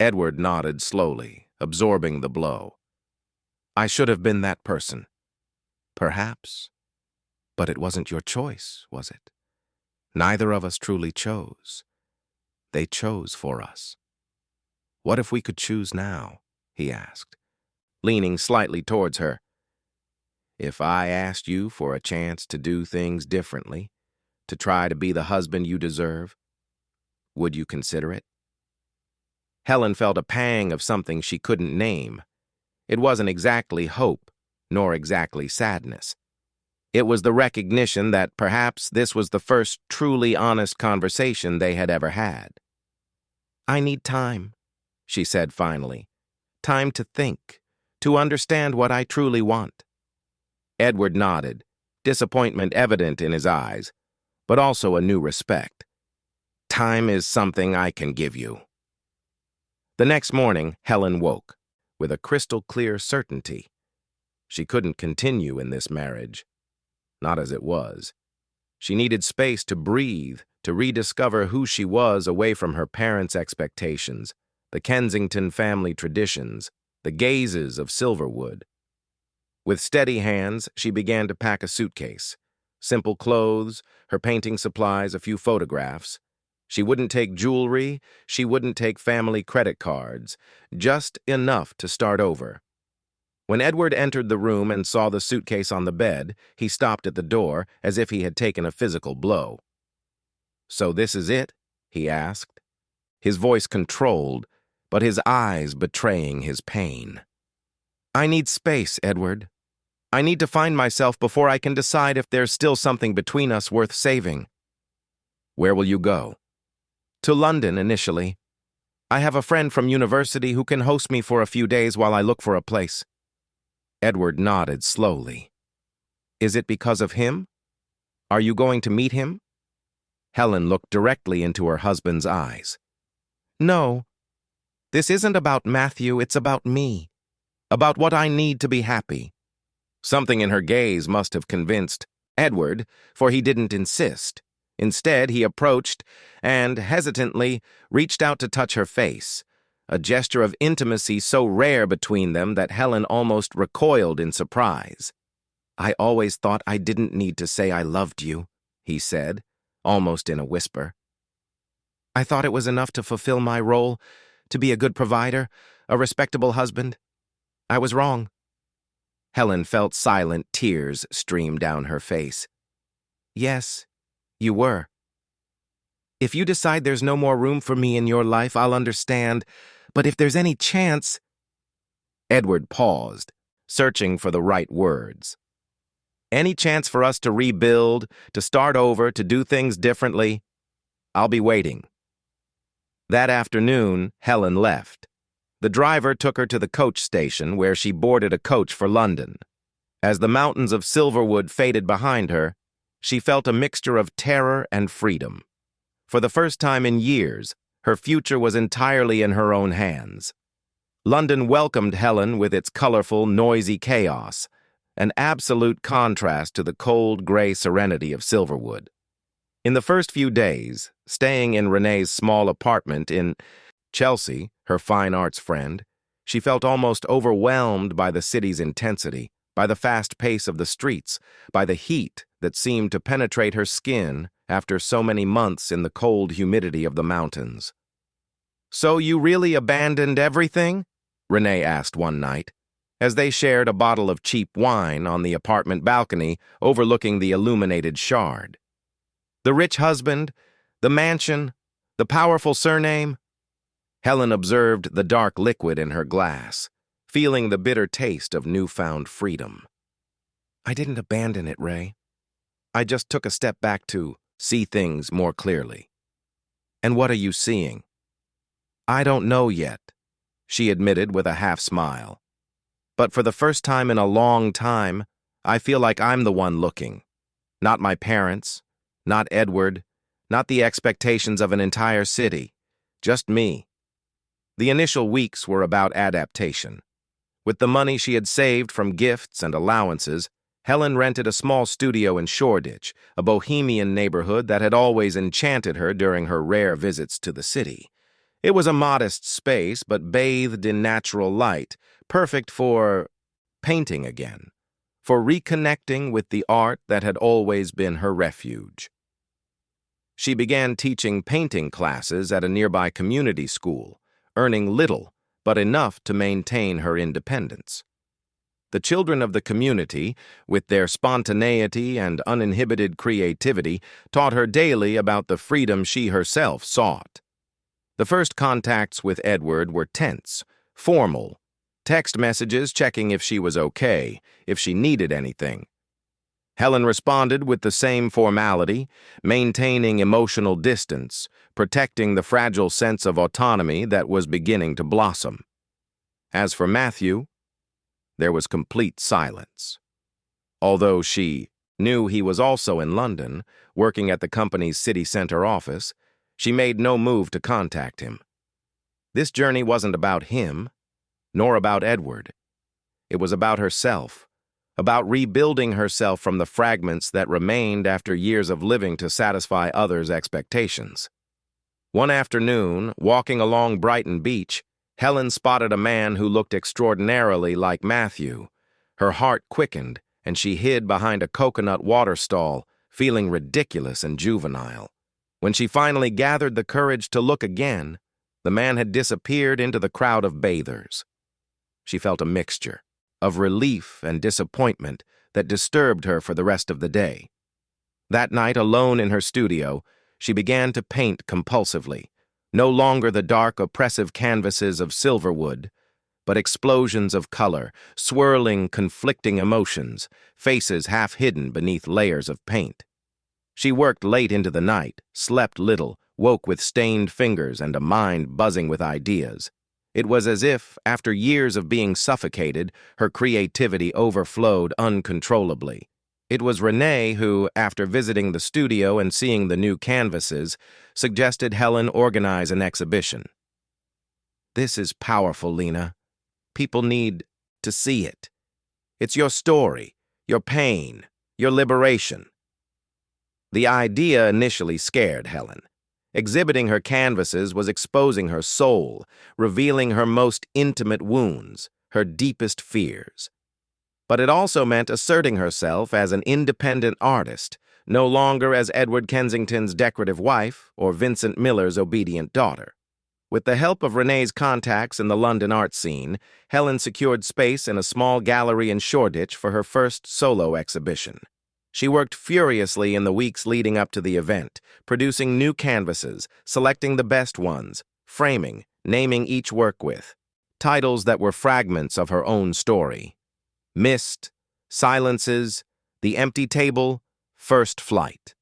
Edward nodded slowly, absorbing the blow. "I should have been that person." "Perhaps. But it wasn't your choice, was it? Neither of us truly chose. They chose for us." "What if we could choose now?" he asked, leaning slightly towards her. "If I asked you for a chance to do things differently, to try to be the husband you deserve, would you consider it?" Helen felt a pang of something she couldn't name. It wasn't exactly hope, nor exactly sadness. It was the recognition that perhaps this was the first truly honest conversation they had ever had. "I need time," she said finally. "Time to think, to understand what I truly want." Edward nodded, disappointment evident in his eyes, but also a new respect. "Time is something I can give you." The next morning, Helen woke, with a crystal-clear certainty. She couldn't continue in this marriage. Not as it was. She needed space to breathe, to rediscover who she was away from her parents' expectations, the Kensington family traditions, the gazes of Silverwood. With steady hands, she began to pack a suitcase. Simple clothes, her painting supplies, a few photographs. She wouldn't take jewelry, she wouldn't take family credit cards, just enough to start over. When Edward entered the room and saw the suitcase on the bed, he stopped at the door as if he had taken a physical blow. "So this is it?" he asked, his voice controlled, but his eyes betraying his pain. "I need space, Edward. I need to find myself before I can decide if there's still something between us worth saving." "Where will you go?" "To London, initially. I have a friend from university who can host me for a few days while I look for a place." Edward nodded slowly. "Is it because of him? Are you going to meet him?" Helen looked directly into her husband's eyes. "No. This isn't about Matthew, it's about me. About what I need to be happy." Something in her gaze must have convinced Edward, for he didn't insist. Instead, he approached and, hesitantly, reached out to touch her face, a gesture of intimacy so rare between them that Helen almost recoiled in surprise. "I always thought I didn't need to say I loved you," he said, almost in a whisper. "I thought it was enough to fulfill my role, to be a good provider, a respectable husband. I was wrong." Helen felt silent tears stream down her face. "Yes, you were. If you decide there's no more room for me in your life, I'll understand. But if there's any chance—" Edward paused, searching for the right words. "Any chance for us to rebuild, to start over, to do things differently? I'll be waiting." That afternoon, Helen left. The driver took her to the coach station where she boarded a coach for London. As the mountains of Silverwood faded behind her, she felt a mixture of terror and freedom. For the first time in years, her future was entirely in her own hands. London welcomed Helen with its colorful, noisy chaos, an absolute contrast to the cold, gray serenity of Silverwood. In the first few days, staying in Renee's small apartment in Chelsea, her fine arts friend, she felt almost overwhelmed by the city's intensity, by the fast pace of the streets, by the heat that seemed to penetrate her skin after so many months in the cold humidity of the mountains. "So you really abandoned everything?" Renee asked one night, as they shared a bottle of cheap wine on the apartment balcony overlooking the illuminated Shard. "The rich husband, the mansion, the powerful surname?" Helen observed the dark liquid in her glass, feeling the bitter taste of newfound freedom. "I didn't abandon it, Ray. I just took a step back to see things more clearly." "And what are you seeing?" "I don't know yet," she admitted with a half-smile. "But for the first time in a long time, I feel like I'm the one looking. Not my parents, not Edward, not the expectations of an entire city. Just me." The initial weeks were about adaptation. With the money she had saved from gifts and allowances, Helen rented a small studio in Shoreditch, a bohemian neighborhood that had always enchanted her during her rare visits to the city. It was a modest space, but bathed in natural light, perfect for painting again, for reconnecting with the art that had always been her refuge. She began teaching painting classes at a nearby community school, earning little, but enough to maintain her independence. The children of the community, with their spontaneity and uninhibited creativity, taught her daily about the freedom she herself sought. The first contacts with Edward were tense, formal, text messages checking if she was okay, if she needed anything. Helen responded with the same formality, maintaining emotional distance, protecting the fragile sense of autonomy that was beginning to blossom. As for Matthew, there was complete silence. Although she knew he was also in London, working at the company's city center office, she made no move to contact him. This journey wasn't about him, nor about Edward. It was about herself, about rebuilding herself from the fragments that remained after years of living to satisfy others' expectations. One afternoon, walking along Brighton Beach, Helen spotted a man who looked extraordinarily like Matthew. Her heart quickened, and she hid behind a coconut water stall, feeling ridiculous and juvenile. When she finally gathered the courage to look again, the man had disappeared into the crowd of bathers. She felt a mixture of relief and disappointment that disturbed her for the rest of the day. That night, alone in her studio, she began to paint compulsively, no longer the dark, oppressive canvases of Silverwood, but explosions of color, swirling, conflicting emotions, faces half hidden beneath layers of paint. She worked late into the night, slept little, woke with stained fingers and a mind buzzing with ideas. It was as if, after years of being suffocated, her creativity overflowed uncontrollably. It was Renee who, after visiting the studio and seeing the new canvases, suggested Helen organize an exhibition. "This is powerful, Lena. People need to see it. It's your story, your pain, your liberation." The idea initially scared Helen. Exhibiting her canvases was exposing her soul, revealing her most intimate wounds, her deepest fears. But it also meant asserting herself as an independent artist, no longer as Edward Kensington's decorative wife or Vincent Miller's obedient daughter. With the help of Renee's contacts in the London art scene, Helen secured space in a small gallery in Shoreditch for her first solo exhibition. She worked furiously in the weeks leading up to the event, producing new canvases, selecting the best ones, framing, naming each work with titles that were fragments of her own story. Mist, Silences, The Empty Table, First Flight.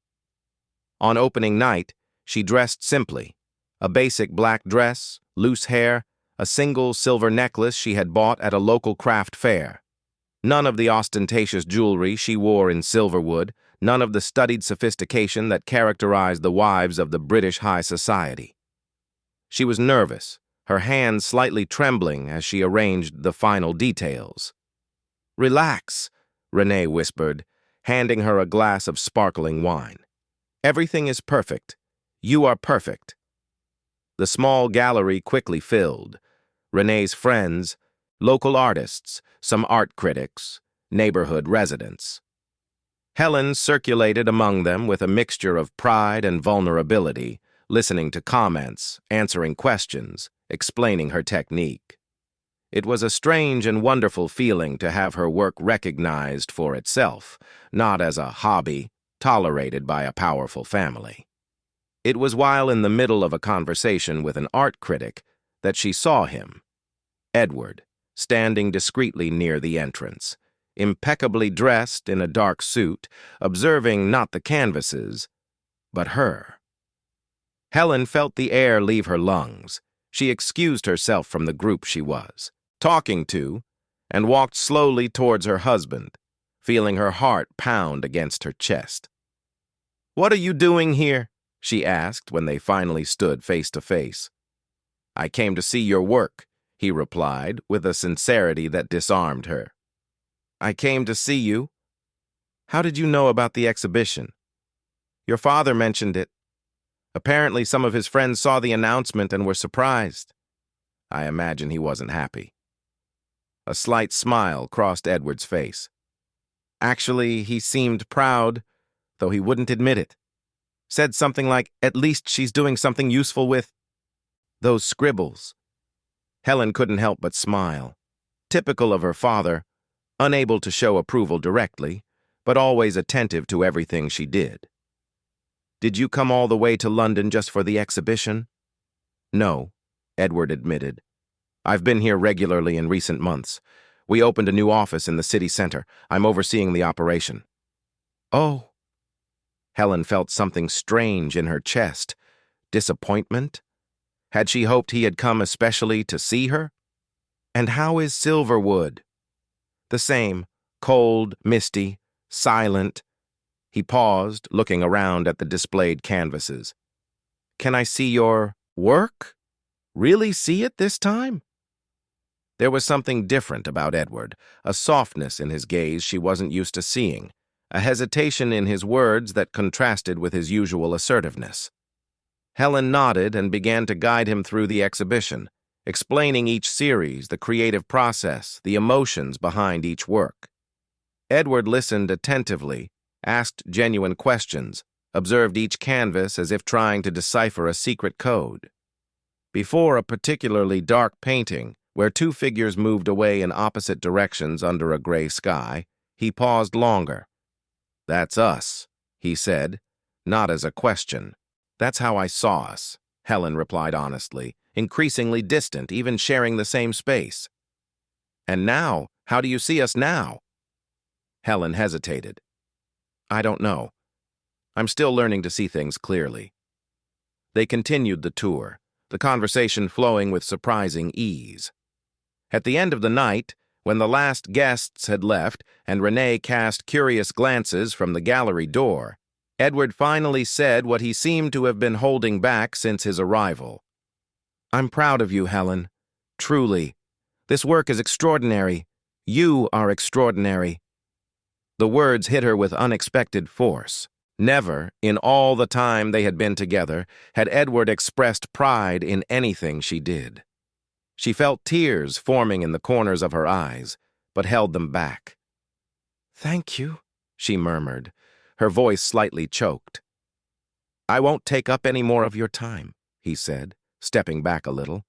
On opening night, she dressed simply, a basic black dress, loose hair, a single silver necklace she had bought at a local craft fair. None of the ostentatious jewelry she wore in Silverwood, none of the studied sophistication that characterized the wives of the British high society. She was nervous, her hands slightly trembling as she arranged the final details. "Relax," Renee whispered, handing her a glass of sparkling wine. "Everything is perfect. You are perfect." The small gallery quickly filled. Renee's friends, local artists, some art critics, neighborhood residents. Helen circulated among them with a mixture of pride and vulnerability, listening to comments, answering questions, explaining her technique. It was a strange and wonderful feeling to have her work recognized for itself, not as a hobby tolerated by a powerful family. It was while in the middle of a conversation with an art critic that she saw him, Edward, standing discreetly near the entrance, impeccably dressed in a dark suit, observing not the canvases, but her. Helen felt the air leave her lungs. She excused herself from the group she was talking to and walked slowly towards her husband, feeling her heart pound against her chest. "What are you doing here?" she asked when they finally stood face to face. "I came to see your work," he replied with a sincerity that disarmed her. "I came to see you. How did you know about the exhibition?" "Your father mentioned it. Apparently some of his friends saw the announcement and were surprised." I imagine he wasn't happy. A slight smile crossed Edward's face. Actually, he seemed proud, though he wouldn't admit it. Said something like, "At least she's doing something useful with those scribbles." Helen couldn't help but smile. Typical of her father, unable to show approval directly, but always attentive to everything she did. "Did you come all the way to London just for the exhibition?" "No," Edward admitted. "I've been here regularly in recent months. We opened a new office in the city center. I'm overseeing the operation." "Oh." Helen felt something strange in her chest. Disappointment? Had she hoped he had come especially to see her? "And how is Silverwood?" "The same. Cold, misty, silent." He paused, looking around at the displayed canvases. "Can I see your work? Really see it this time?" There was something different about Edward, a softness in his gaze she wasn't used to seeing, a hesitation in his words that contrasted with his usual assertiveness. Helen nodded and began to guide him through the exhibition, explaining each series, the creative process, the emotions behind each work. Edward listened attentively, asked genuine questions, observed each canvas as if trying to decipher a secret code. Before a particularly dark painting, where two figures moved away in opposite directions under a gray sky, he paused longer. "That's us," he said, not as a question. "That's how I saw us," Helen replied honestly, increasingly distant, even sharing the same space. "And now, how do you see us now?" Helen hesitated. "I don't know. I'm still learning to see things clearly." They continued the tour, the conversation flowing with surprising ease. At the end of the night, when the last guests had left and Renee cast curious glances from the gallery door, Edward finally said what he seemed to have been holding back since his arrival. "I'm proud of you, Helen. Truly. This work is extraordinary. You are extraordinary." The words hit her with unexpected force. Never, in all the time they had been together, had Edward expressed pride in anything she did. She felt tears forming in the corners of her eyes, but held them back. "Thank you," she murmured, her voice slightly choked. "I won't take up any more of your time," he said, stepping back a little.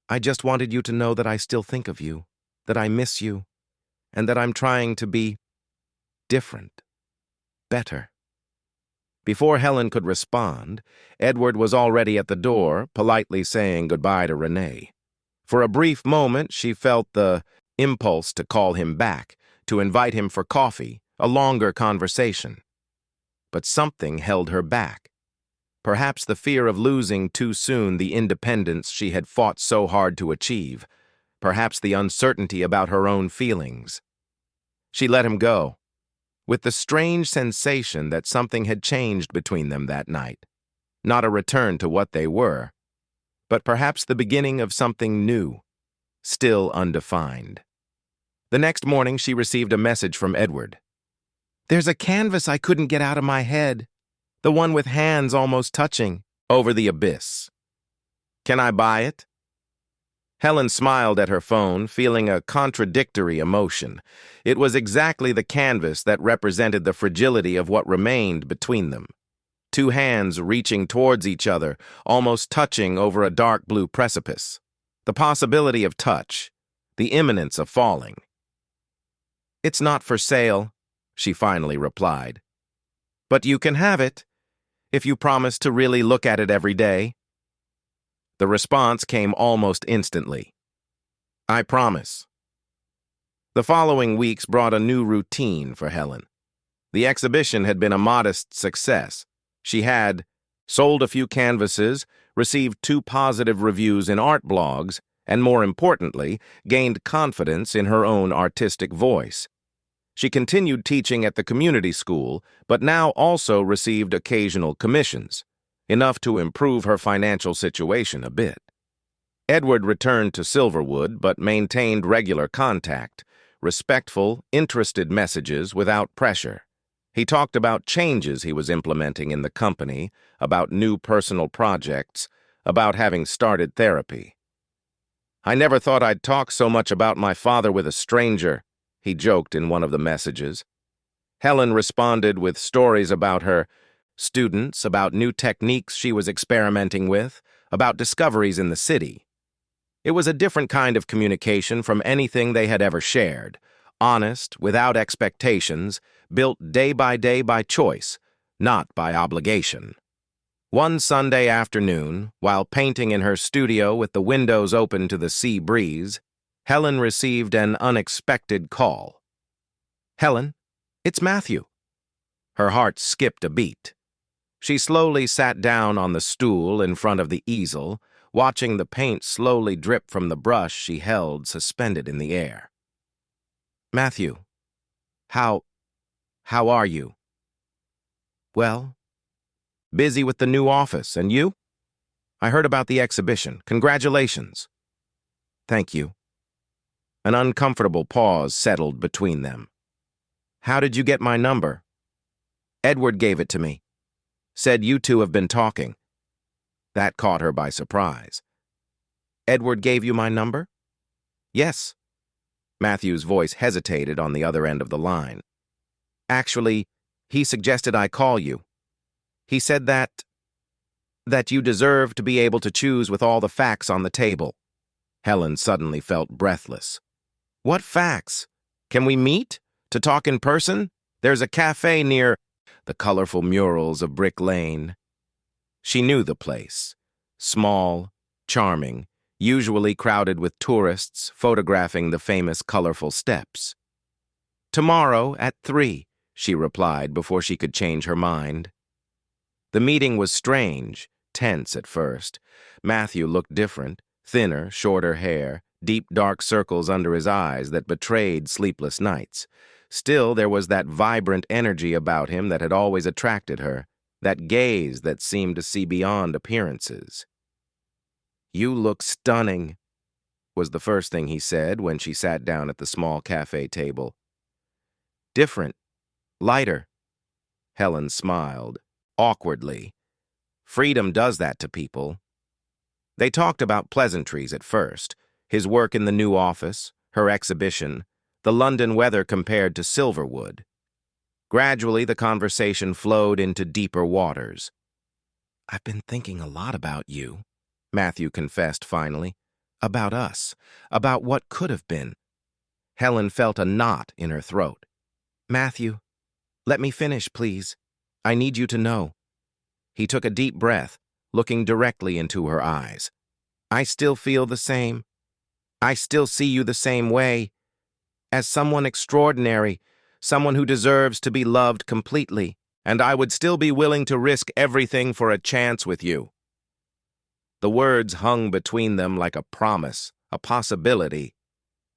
"I just wanted you to know that I still think of you, that I miss you, and that I'm trying to be different, better." Before Helen could respond, Edward was already at the door, politely saying goodbye to Renee. For a brief moment, she felt the impulse to call him back, to invite him for coffee, a longer conversation. But something held her back. Perhaps the fear of losing too soon the independence she had fought so hard to achieve. Perhaps the uncertainty about her own feelings. She let him go, with the strange sensation that something had changed between them that night. Not a return to what they were, but perhaps the beginning of something new, still undefined. The next morning, she received a message from Edward. "There's a canvas I couldn't get out of my head, the one with hands almost touching, over the abyss. Can I buy it?" Helen smiled at her phone, feeling a contradictory emotion. It was exactly the canvas that represented the fragility of what remained between them. Two hands reaching towards each other, almost touching over a dark blue precipice. The possibility of touch, the imminence of falling. "It's not for sale," she finally replied. "But you can have it, if you promise to really look at it every day." The response came almost instantly. "I promise." The following weeks brought a new routine for Helen. The exhibition had been a modest success. She had sold a few canvases, received 2 positive reviews in art blogs, and more importantly, gained confidence in her own artistic voice. She continued teaching at the community school, but now also received occasional commissions, enough to improve her financial situation a bit. Edward returned to Silverwood, but maintained regular contact, respectful, interested messages without pressure. He talked about changes he was implementing in the company, about new personal projects, about having started therapy. "I never thought I'd talk so much about my father with a stranger," he joked in one of the messages. Helen responded with stories about her students, about new techniques she was experimenting with, about discoveries in the city. It was a different kind of communication from anything they had ever shared, honest, without expectations, built day by choice, not by obligation. One Sunday afternoon, while painting in her studio with the windows open to the sea breeze, Helen received an unexpected call. "Helen, it's Matthew." Her heart skipped a beat. She slowly sat down on the stool in front of the easel, watching the paint slowly drip from the brush she held suspended in the air. "Matthew, how are you?" "Well, busy with the new office, and you?" "I heard about the exhibition. Congratulations." "Thank you." An uncomfortable pause settled between them. "How did you get my number?" "Edward gave it to me. Said you two have been talking." That caught her by surprise. "Edward gave you my number?" "Yes." Matthew's voice hesitated on the other end of the line. "Actually, he suggested I call you. He said that you deserve to be able to choose with all the facts on the table." Helen suddenly felt breathless. "What facts? Can we meet? To talk in person? There's a cafe near the colorful murals of Brick Lane." She knew the place. Small, charming, usually crowded with tourists photographing the famous colorful steps. "Tomorrow at 3, she replied before she could change her mind. The meeting was strange, tense at first. Matthew looked different, thinner, shorter hair, deep dark circles under his eyes that betrayed sleepless nights. Still, there was that vibrant energy about him that had always attracted her, that gaze that seemed to see beyond appearances. "You look stunning," was the first thing he said when she sat down at the small cafe table. "Different, lighter." Helen smiled, awkwardly. Freedom does that to people. They talked about pleasantries at first, his work in the new office, her exhibition, the London weather compared to Silverwood. Gradually, the conversation flowed into deeper waters. "I've been thinking a lot about you," Matthew confessed finally. "About us, about what could have been." Helen felt a knot in her throat. "Matthew, let me finish, please. I need you to know." He took a deep breath, looking directly into her eyes. "I still feel the same. I still see you the same way. As someone extraordinary, someone who deserves to be loved completely, and I would still be willing to risk everything for a chance with you." The words hung between them like a promise, a possibility.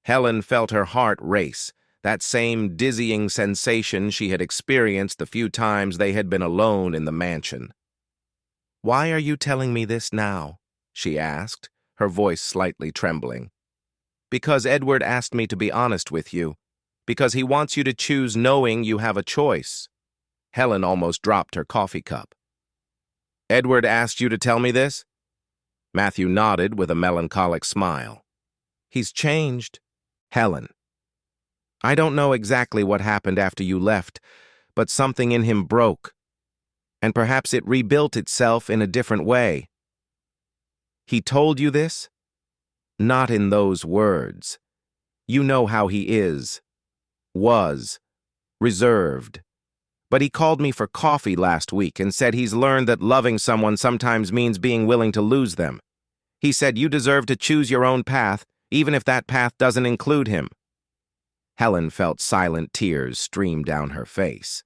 Helen felt her heart race, that same dizzying sensation she had experienced the few times they had been alone in the mansion. "Why are you telling me this now?" she asked, her voice slightly trembling. "Because Edward asked me to be honest with you. Because he wants you to choose knowing you have a choice." Helen almost dropped her coffee cup. "Edward asked you to tell me this?" Matthew nodded with a melancholic smile. "He's changed." "Helen, I don't know exactly what happened after you left, but something in him broke. And perhaps it rebuilt itself in a different way." "He told you this?" "Not in those words. You know how he is. Was. Reserved. But he called me for coffee last week and said he's learned that loving someone sometimes means being willing to lose them. He said you deserve to choose your own path, even if that path doesn't include him." Helen felt silent tears stream down her face.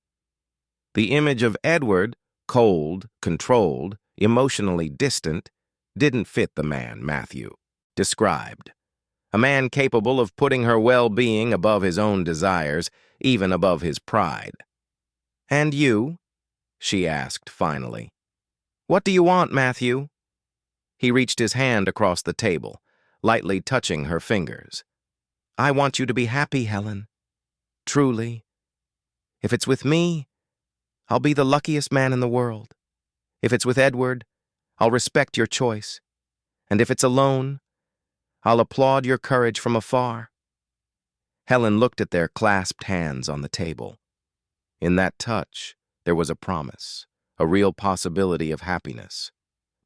The image of Edward, cold, controlled, emotionally distant, didn't fit the man Matthew described. A man capable of putting her well-being above his own desires, even above his pride. "And you?" she asked finally. "What do you want, Matthew?" He reached his hand across the table, lightly touching her fingers. "I want you to be happy, Helen. Truly. If it's with me, I'll be the luckiest man in the world. If it's with Edward, I'll respect your choice. And if it's alone, I'll applaud your courage from afar." Helen looked at their clasped hands on the table. In that touch, there was a promise, a real possibility of happiness.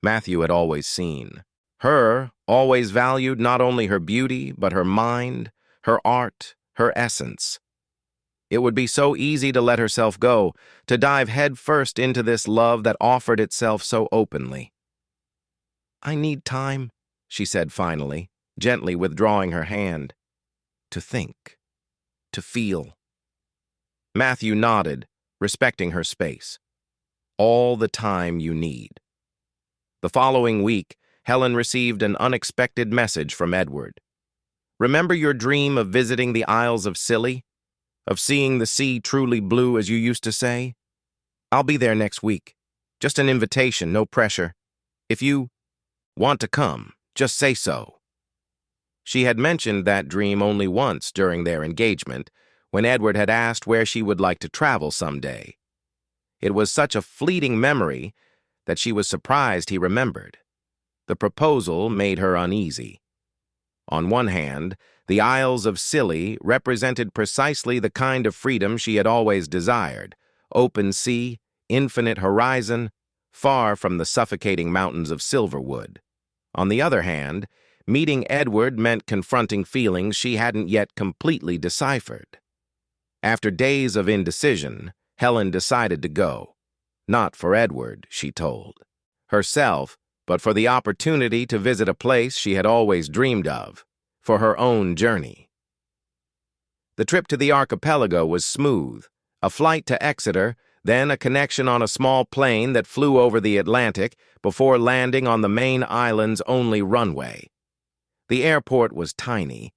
Matthew had always seen. Her always valued not only her beauty, but her mind, her art, her essence. It would be so easy to let herself go, to dive headfirst into this love that offered itself so openly. "I need time," she said finally, gently withdrawing her hand. "To think. To feel." Matthew nodded, respecting her space. "All the time you need." The following week, Helen received an unexpected message from Edward. "Remember your dream of visiting the Isles of Scilly? Of seeing the sea truly blue, as you used to say? I'll be there next week. Just an invitation, no pressure. If you want to come, just say so." She had mentioned that dream only once during their engagement, when Edward had asked where she would like to travel someday. It was such a fleeting memory that she was surprised he remembered. The proposal made her uneasy. On one hand, the Isles of Scilly represented precisely the kind of freedom she had always desired: open sea, infinite horizon, far from the suffocating mountains of Silverwood. On the other hand, meeting Edward meant confronting feelings she hadn't yet completely deciphered. After days of indecision, Helen decided to go. Not for Edward, she told herself, but for the opportunity to visit a place she had always dreamed of, for her own journey. The trip to the archipelago was smooth: a flight to Exeter, then a connection on a small plane that flew over the Atlantic before landing on the main island's only runway. The airport was tiny,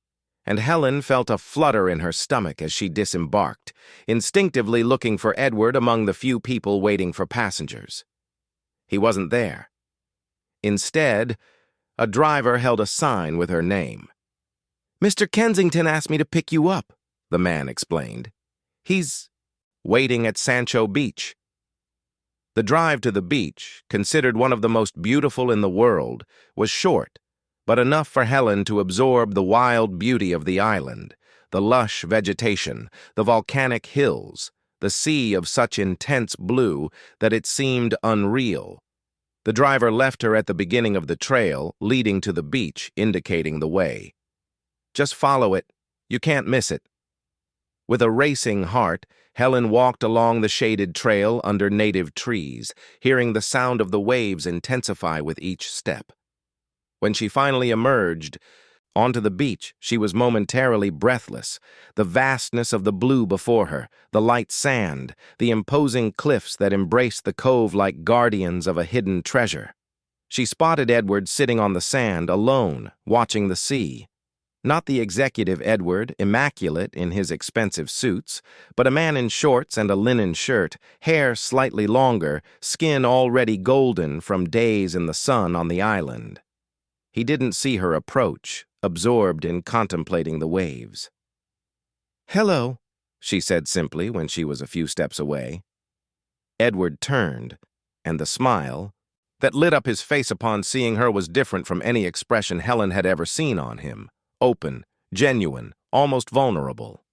and Helen felt a flutter in her stomach as she disembarked, instinctively looking for Edward among the few people waiting for passengers. He wasn't there. Instead, a driver held a sign with her name. "Mr. Kensington asked me to pick you up," the man explained. "He's waiting at Sancho Beach." The drive to the beach, considered one of the most beautiful in the world, was short, but enough for Helen to absorb the wild beauty of the island, the lush vegetation, the volcanic hills, the sea of such intense blue that it seemed unreal. The driver left her at the beginning of the trail leading to the beach, indicating the way. "Just follow it. You can't miss it." With a racing heart, Helen walked along the shaded trail under native trees, hearing the sound of the waves intensify with each step. When she finally emerged onto the beach, she was momentarily breathless. The vastness of the blue before her, the light sand, the imposing cliffs that embraced the cove like guardians of a hidden treasure. She spotted Edward sitting on the sand, alone, watching the sea. Not the executive Edward, immaculate in his expensive suits, but a man in shorts and a linen shirt, hair slightly longer, skin already golden from days in the sun on the island. He didn't see her approach, absorbed in contemplating the waves. "Hello," she said simply when she was a few steps away. Edward turned, and the smile that lit up his face upon seeing her was different from any expression Helen had ever seen on him. Open, genuine, almost vulnerable.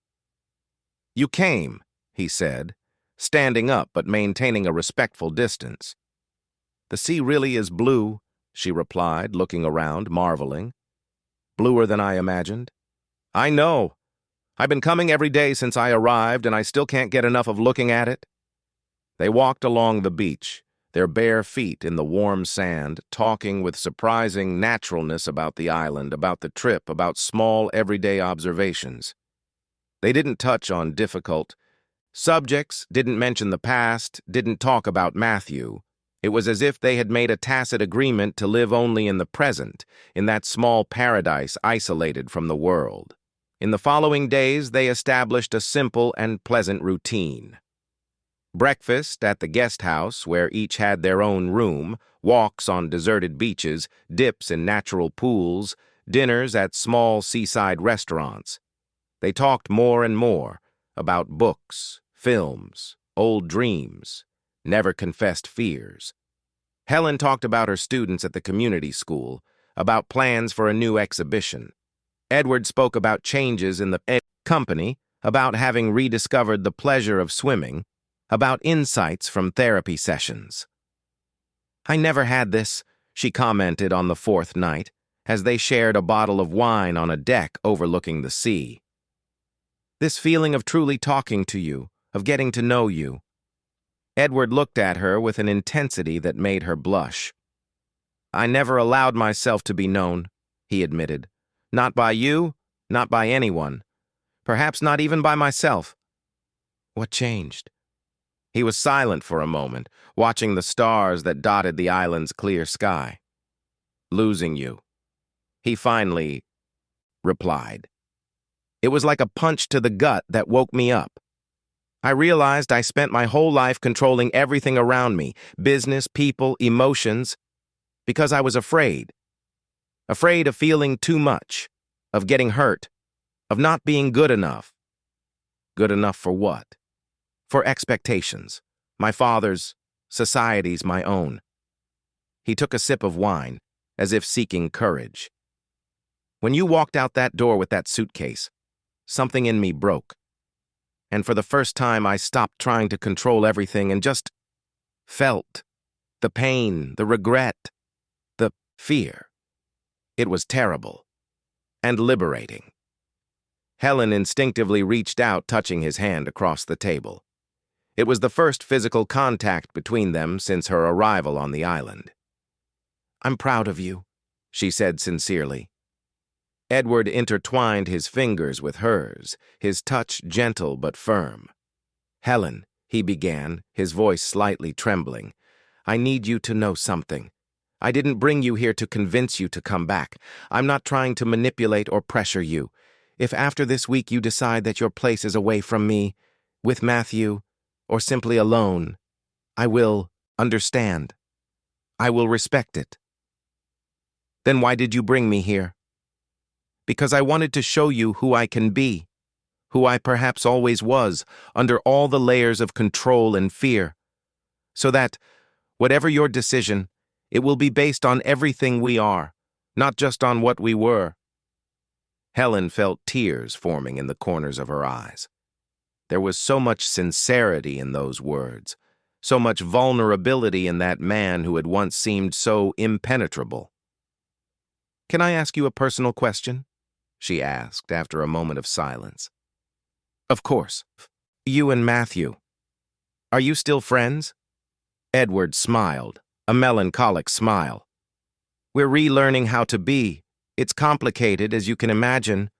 "You came," he said, standing up but maintaining a respectful distance. "The sea really is blue," she replied, looking around, marveling. "Bluer than I imagined." "I know. I've been coming every day since I arrived, and I still can't get enough of looking at it." They walked along the beach, their bare feet in the warm sand, talking with surprising naturalness about the island, about the trip, about small, everyday observations. They didn't touch on difficult subjects, didn't mention the past, didn't talk about Matthew. It was as if they had made a tacit agreement to live only in the present, in that small paradise isolated from the world. In the following days, they established a simple and pleasant routine. Breakfast at the guest house, where each had their own room, walks on deserted beaches, dips in natural pools, dinners at small seaside restaurants. They talked more and more about books, films, old dreams, never-confessed fears. Helen talked about her students at the community school, about plans for a new exhibition. Edward spoke about changes in the company, about having rediscovered the pleasure of swimming, about insights from therapy sessions. "I never had this," she commented on the fourth night, as they shared a bottle of wine on a deck overlooking the sea. "This feeling of truly talking to you, of getting to know you." Edward looked at her with an intensity that made her blush. "I never allowed myself to be known," he admitted. "Not by you, not by anyone. Perhaps not even by myself." "What changed?" He was silent for a moment, watching the stars that dotted the island's clear sky. "Losing you," he finally replied. It was like a punch to the gut that woke me up. I realized I spent my whole life controlling everything around me, business, people, emotions, because I was afraid. Afraid of feeling too much, of getting hurt, of not being good enough. Good enough for what? For expectations. My father's, society's, my own. He took a sip of wine, as if seeking courage. "When you walked out that door with that suitcase, something in me broke. And for the first time, I stopped trying to control everything and just felt the pain, the regret, the fear. It was terrible and liberating." Helen instinctively reached out, touching his hand across the table. It was the first physical contact between them since her arrival on the island. "I'm proud of you," she said sincerely. Edward intertwined his fingers with hers, his touch gentle but firm. "Helen," he began, his voice slightly trembling, "I need you to know something. I didn't bring you here to convince you to come back. I'm not trying to manipulate or pressure you. If after this week you decide that your place is away from me, with Matthew, or simply alone, I will understand. I will respect it." "Then why did you bring me here?" "Because I wanted to show you who I can be, who I perhaps always was, under all the layers of control and fear, so that, whatever your decision, it will be based on everything we are, not just on what we were." Helen felt tears forming in the corners of her eyes. There was so much sincerity in those words, so much vulnerability in that man who had once seemed so impenetrable. "Can I ask you a personal question?" she asked after a moment of silence. "Of course. You and Matthew. Are you still friends?" Edward smiled, a melancholic smile. "We're relearning how to be. It's complicated, as you can imagine,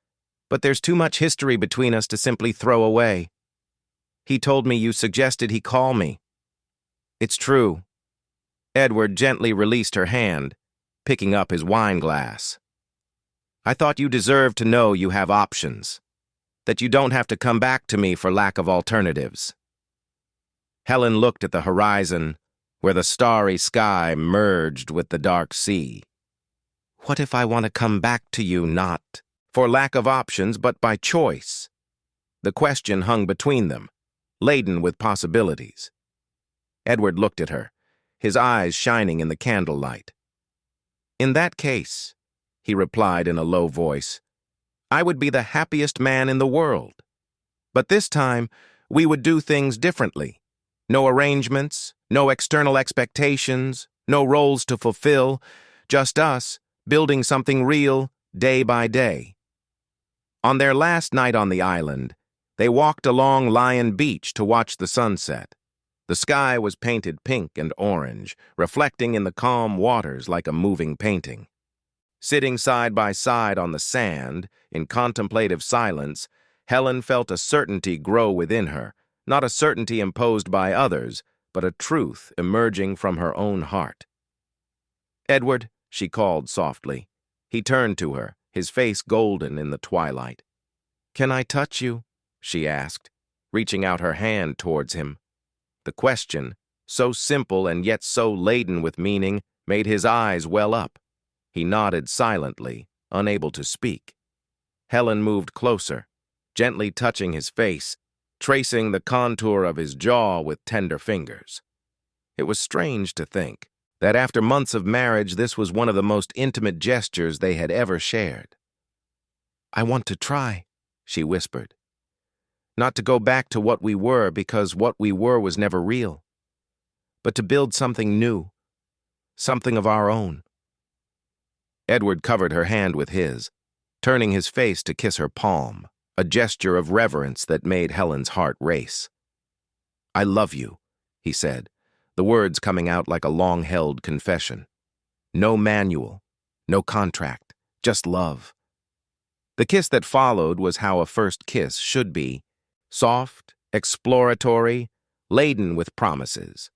but there's too much history between us to simply throw away. He told me you suggested he call me." "It's true." Edward gently released her hand, picking up his wine glass. I thought you deserved to know you have options, that you don't have to come back to me for lack of alternatives. Helen looked at the horizon, where the starry sky merged with the dark sea. What if I want to come back to you not for lack of options, but by choice? The question hung between them, laden with possibilities. Edward looked at her, his eyes shining in the candlelight. In that case, he replied in a low voice, I would be the happiest man in the world. But this time, we would do things differently. No arrangements, no external expectations, no roles to fulfill, just us, building something real, day by day. On their last night on the island, they walked along Lion Beach to watch the sunset. The sky was painted pink and orange, reflecting in the calm waters like a moving painting. Sitting side by side on the sand, in contemplative silence, Helen felt a certainty grow within her, not a certainty imposed by others, but a truth emerging from her own heart. Edward, she called softly. He turned to her, his face golden in the twilight. Can I touch you? She asked, reaching out her hand towards him. The question, so simple and yet so laden with meaning, made his eyes well up. He nodded silently, unable to speak. Helen moved closer, gently touching his face, tracing the contour of his jaw with tender fingers. It was strange to think that after months of marriage, this was one of the most intimate gestures they had ever shared. I want to try, she whispered. Not to go back to what we were, because what we were was never real, but to build something new, something of our own. Edward covered her hand with his, turning his face to kiss her palm, a gesture of reverence that made Helen's heart race. I love you, he said, the words coming out like a long-held confession. No manual, no contract, just love. The kiss that followed was how a first kiss should be, soft, exploratory, laden with promises.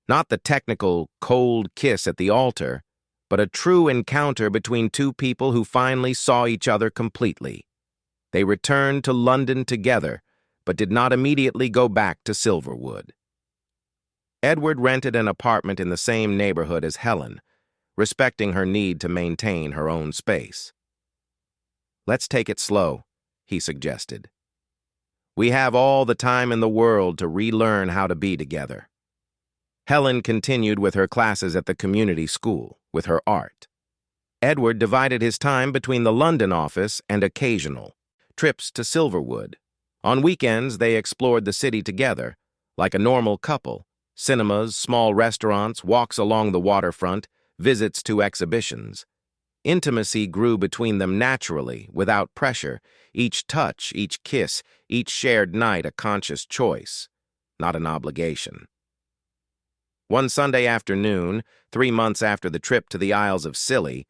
Not the technical, cold kiss at the altar, but a true encounter between two people who finally saw each other completely. They returned to London together, but did not immediately go back to Silverwood. Edward rented an apartment in the same neighborhood as Helen, respecting her need to maintain her own space. Let's take it slow, he suggested. We have all the time in the world to relearn how to be together. Helen continued with her classes at the community school, with her art. Edward divided his time between the London office and occasional trips to Silverwood. On weekends, they explored the city together, like a normal couple. Cinemas, small restaurants, walks along the waterfront, visits to exhibitions. Intimacy grew between them naturally, without pressure, each touch, each kiss, each shared night a conscious choice, not an obligation. One Sunday afternoon, 3 months after the trip to the Isles of Scilly,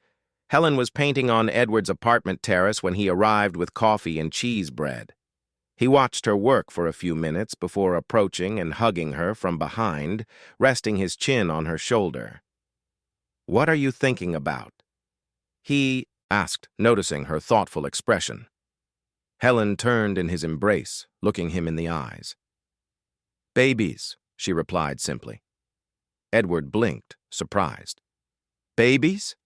Helen was painting on Edward's apartment terrace when he arrived with coffee and cheese bread. He watched her work for a few minutes before approaching and hugging her from behind, resting his chin on her shoulder. What are you thinking about? He asked, noticing her thoughtful expression. Helen turned in his embrace, looking him in the eyes. Babies, she replied simply. Edward blinked, surprised. Babies?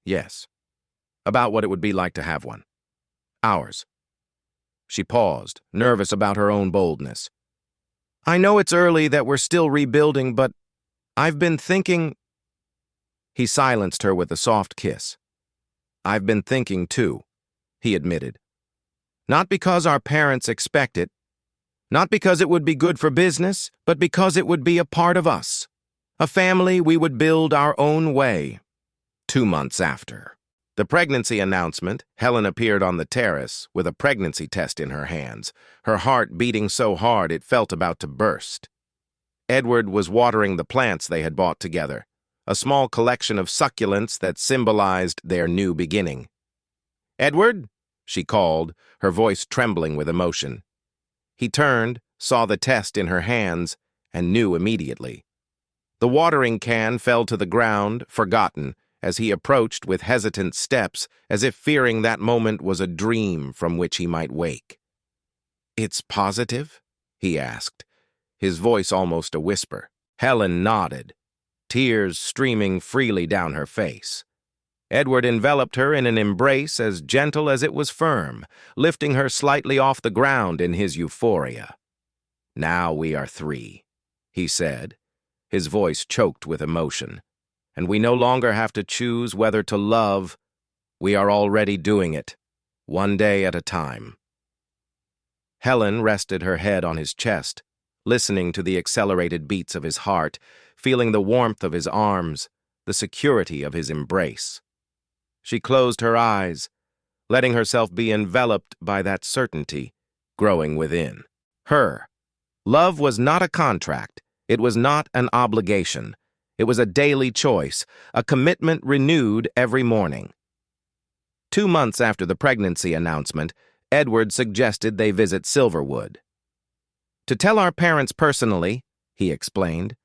Yes. About what it would be like to have one. Ours. She paused, nervous about her own boldness. I know it's early, that we're still rebuilding, but I've been thinking... He silenced her with a soft kiss. I've been thinking too, he admitted. Not because our parents expect it, not because it would be good for business, but because it would be a part of us. A family we would build our own way. 2 months after the pregnancy announcement, Helen appeared on the terrace with a pregnancy test in her hands, her heart beating so hard it felt about to burst. Edward was watering the plants they had bought together, a small collection of succulents that symbolized their new beginning. Edward, she called, her voice trembling with emotion. He turned, saw the test in her hands, and knew immediately. The watering can fell to the ground, forgotten, as he approached with hesitant steps, as if fearing that moment was a dream from which he might wake. "It's positive?" he asked, his voice almost a whisper. Helen nodded, tears streaming freely down her face. Edward enveloped her in an embrace as gentle as it was firm, lifting her slightly off the ground in his euphoria. "Now we are 3, he said, his voice choked with emotion. "And we no longer have to choose whether to love. We are already doing it, one day at a time." Helen rested her head on his chest, listening to the accelerated beats of his heart, feeling the warmth of his arms, the security of his embrace. She closed her eyes, letting herself be enveloped by that certainty growing within. Love was not a contract. It was not an obligation. It was a daily choice, a commitment renewed every morning. 2 months after the pregnancy announcement, Edward suggested they visit Silverwood. "To tell our parents personally," he explained,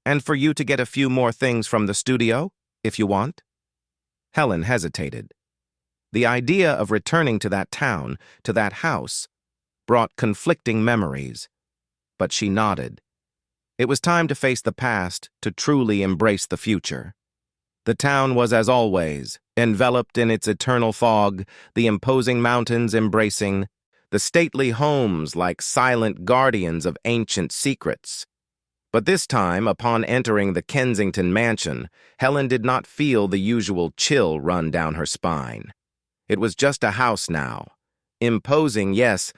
"and for you to get a few more things from the studio, if you want." Helen hesitated. The idea of returning to that town, to that house, brought conflicting memories, but she nodded. It was time to face the past, to truly embrace the future. The town was as always, enveloped in its eternal fog, the imposing mountains embracing, the stately homes like silent guardians of ancient secrets. But this time, upon entering the Kensington mansion, Helen did not feel the usual chill run down her spine. It was just a house now. Imposing, yes,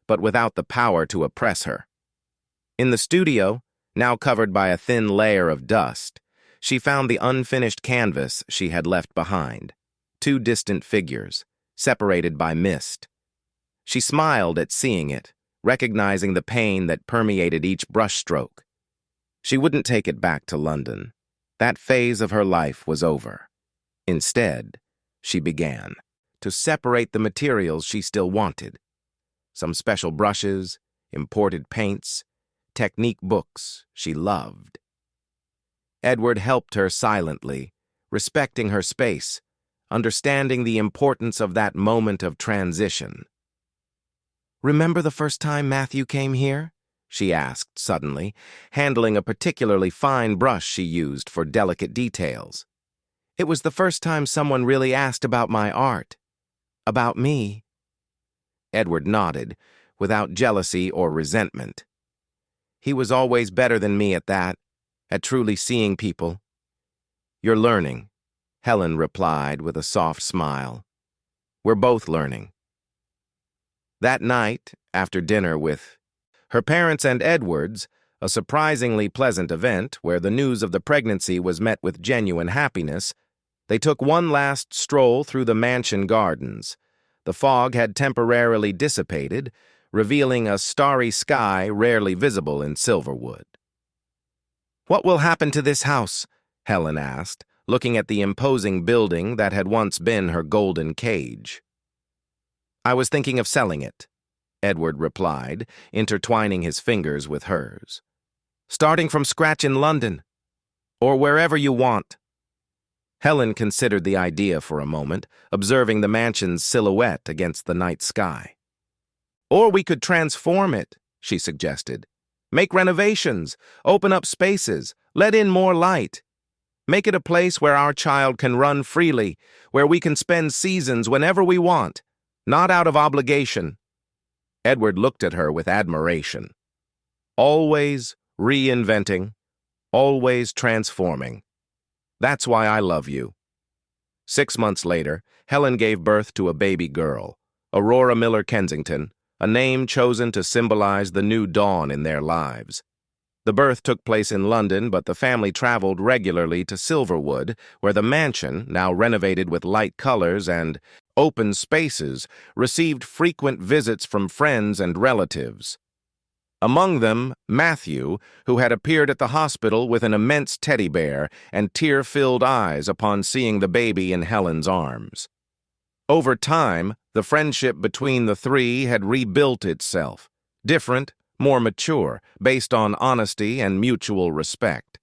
but without the power to oppress her. In the studio, now covered by a thin layer of dust, she found the unfinished canvas she had left behind. 2 distant figures, separated by mist. She smiled at seeing it, recognizing the pain that permeated each brushstroke. She wouldn't take it back to London. That phase of her life was over. Instead, she began to separate the materials she still wanted. Some special brushes, imported paints, technique books she loved. Edward helped her silently, respecting her space, understanding the importance of that moment of transition. "Remember the first time Matthew came here?" she asked suddenly, handling a particularly fine brush she used for delicate details. "It was the first time someone really asked about my art. About me." Edward nodded, without jealousy or resentment. "He was always better than me at that, at truly seeing people." "You're learning," Helen replied with a soft smile. "We're both learning." That night, after dinner with her parents and Edward's, a surprisingly pleasant event where the news of the pregnancy was met with genuine happiness, they took one last stroll through the mansion gardens. The fog had temporarily dissipated, revealing a starry sky rarely visible in Silverwood. "What will happen to this house?" Helen asked, looking at the imposing building that had once been her golden cage. "I was thinking of selling it," Edward replied, intertwining his fingers with hers. "Starting from scratch in London, or wherever you want." Helen considered the idea for a moment, observing the mansion's silhouette against the night sky. "Or we could transform it," she suggested. "Make renovations, open up spaces, let in more light. Make it a place where our child can run freely, where we can spend seasons whenever we want, not out of obligation." Edward looked at her with admiration. "Always reinventing, always transforming. That's why I love you." 6 months later, Helen gave birth to a baby girl, Aurora Miller Kensington, a name chosen to symbolize the new dawn in their lives. The birth took place in London, but the family traveled regularly to Silverwood, where the mansion, now renovated with light colors and open spaces, received frequent visits from friends and relatives. Among them, Matthew, who had appeared at the hospital with an immense teddy bear and tear-filled eyes upon seeing the baby in Helen's arms. Over time, the friendship between the 3 had rebuilt itself, different, more mature, based on honesty and mutual respect.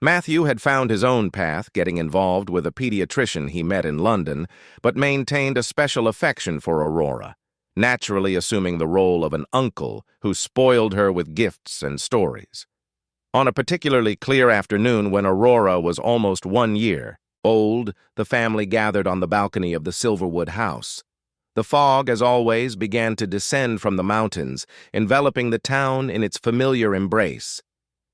Matthew had found his own path, getting involved with a pediatrician he met in London, but maintained a special affection for Aurora, naturally assuming the role of an uncle who spoiled her with gifts and stories. On a particularly clear afternoon when Aurora was almost 1 year old, the family gathered on the balcony of the Silverwood house. The fog, as always, began to descend from the mountains, enveloping the town in its familiar embrace.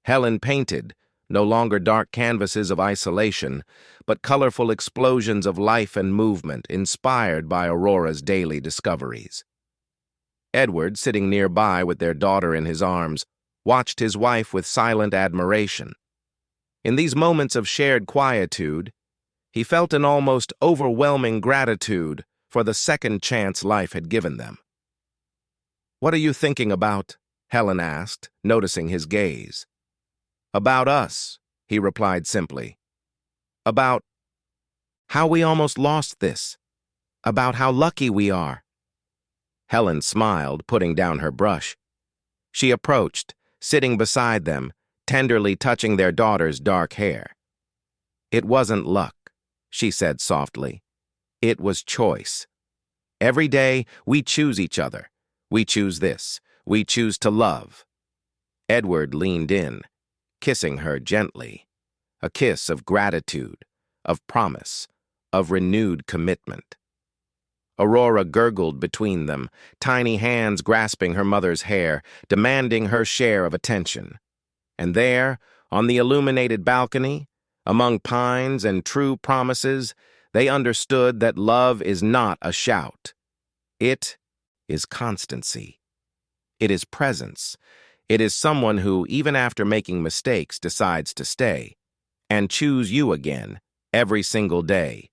Helen painted, no longer dark canvases of isolation, but colorful explosions of life and movement inspired by Aurora's daily discoveries. Edward, sitting nearby with their daughter in his arms, watched his wife with silent admiration. In these moments of shared quietude, he felt an almost overwhelming gratitude for the second chance life had given them. "What are you thinking about?" Helen asked, noticing his gaze. "About us," he replied simply. "About how we almost lost this. About how lucky we are." Helen smiled, putting down her brush. She approached, sitting beside them, tenderly touching their daughter's dark hair. "It wasn't luck," she said softly. "It was choice. Every day, we choose each other. We choose this. We choose to love." Edward leaned in, kissing her gently, a kiss of gratitude, of promise, of renewed commitment. Aurora gurgled between them, tiny hands grasping her mother's hair, demanding her share of attention. And there, on the illuminated balcony, among pines and true promises, they understood that love is not a shout. It is constancy. It is presence. It is someone who, even after making mistakes, decides to stay and choose you again every single day.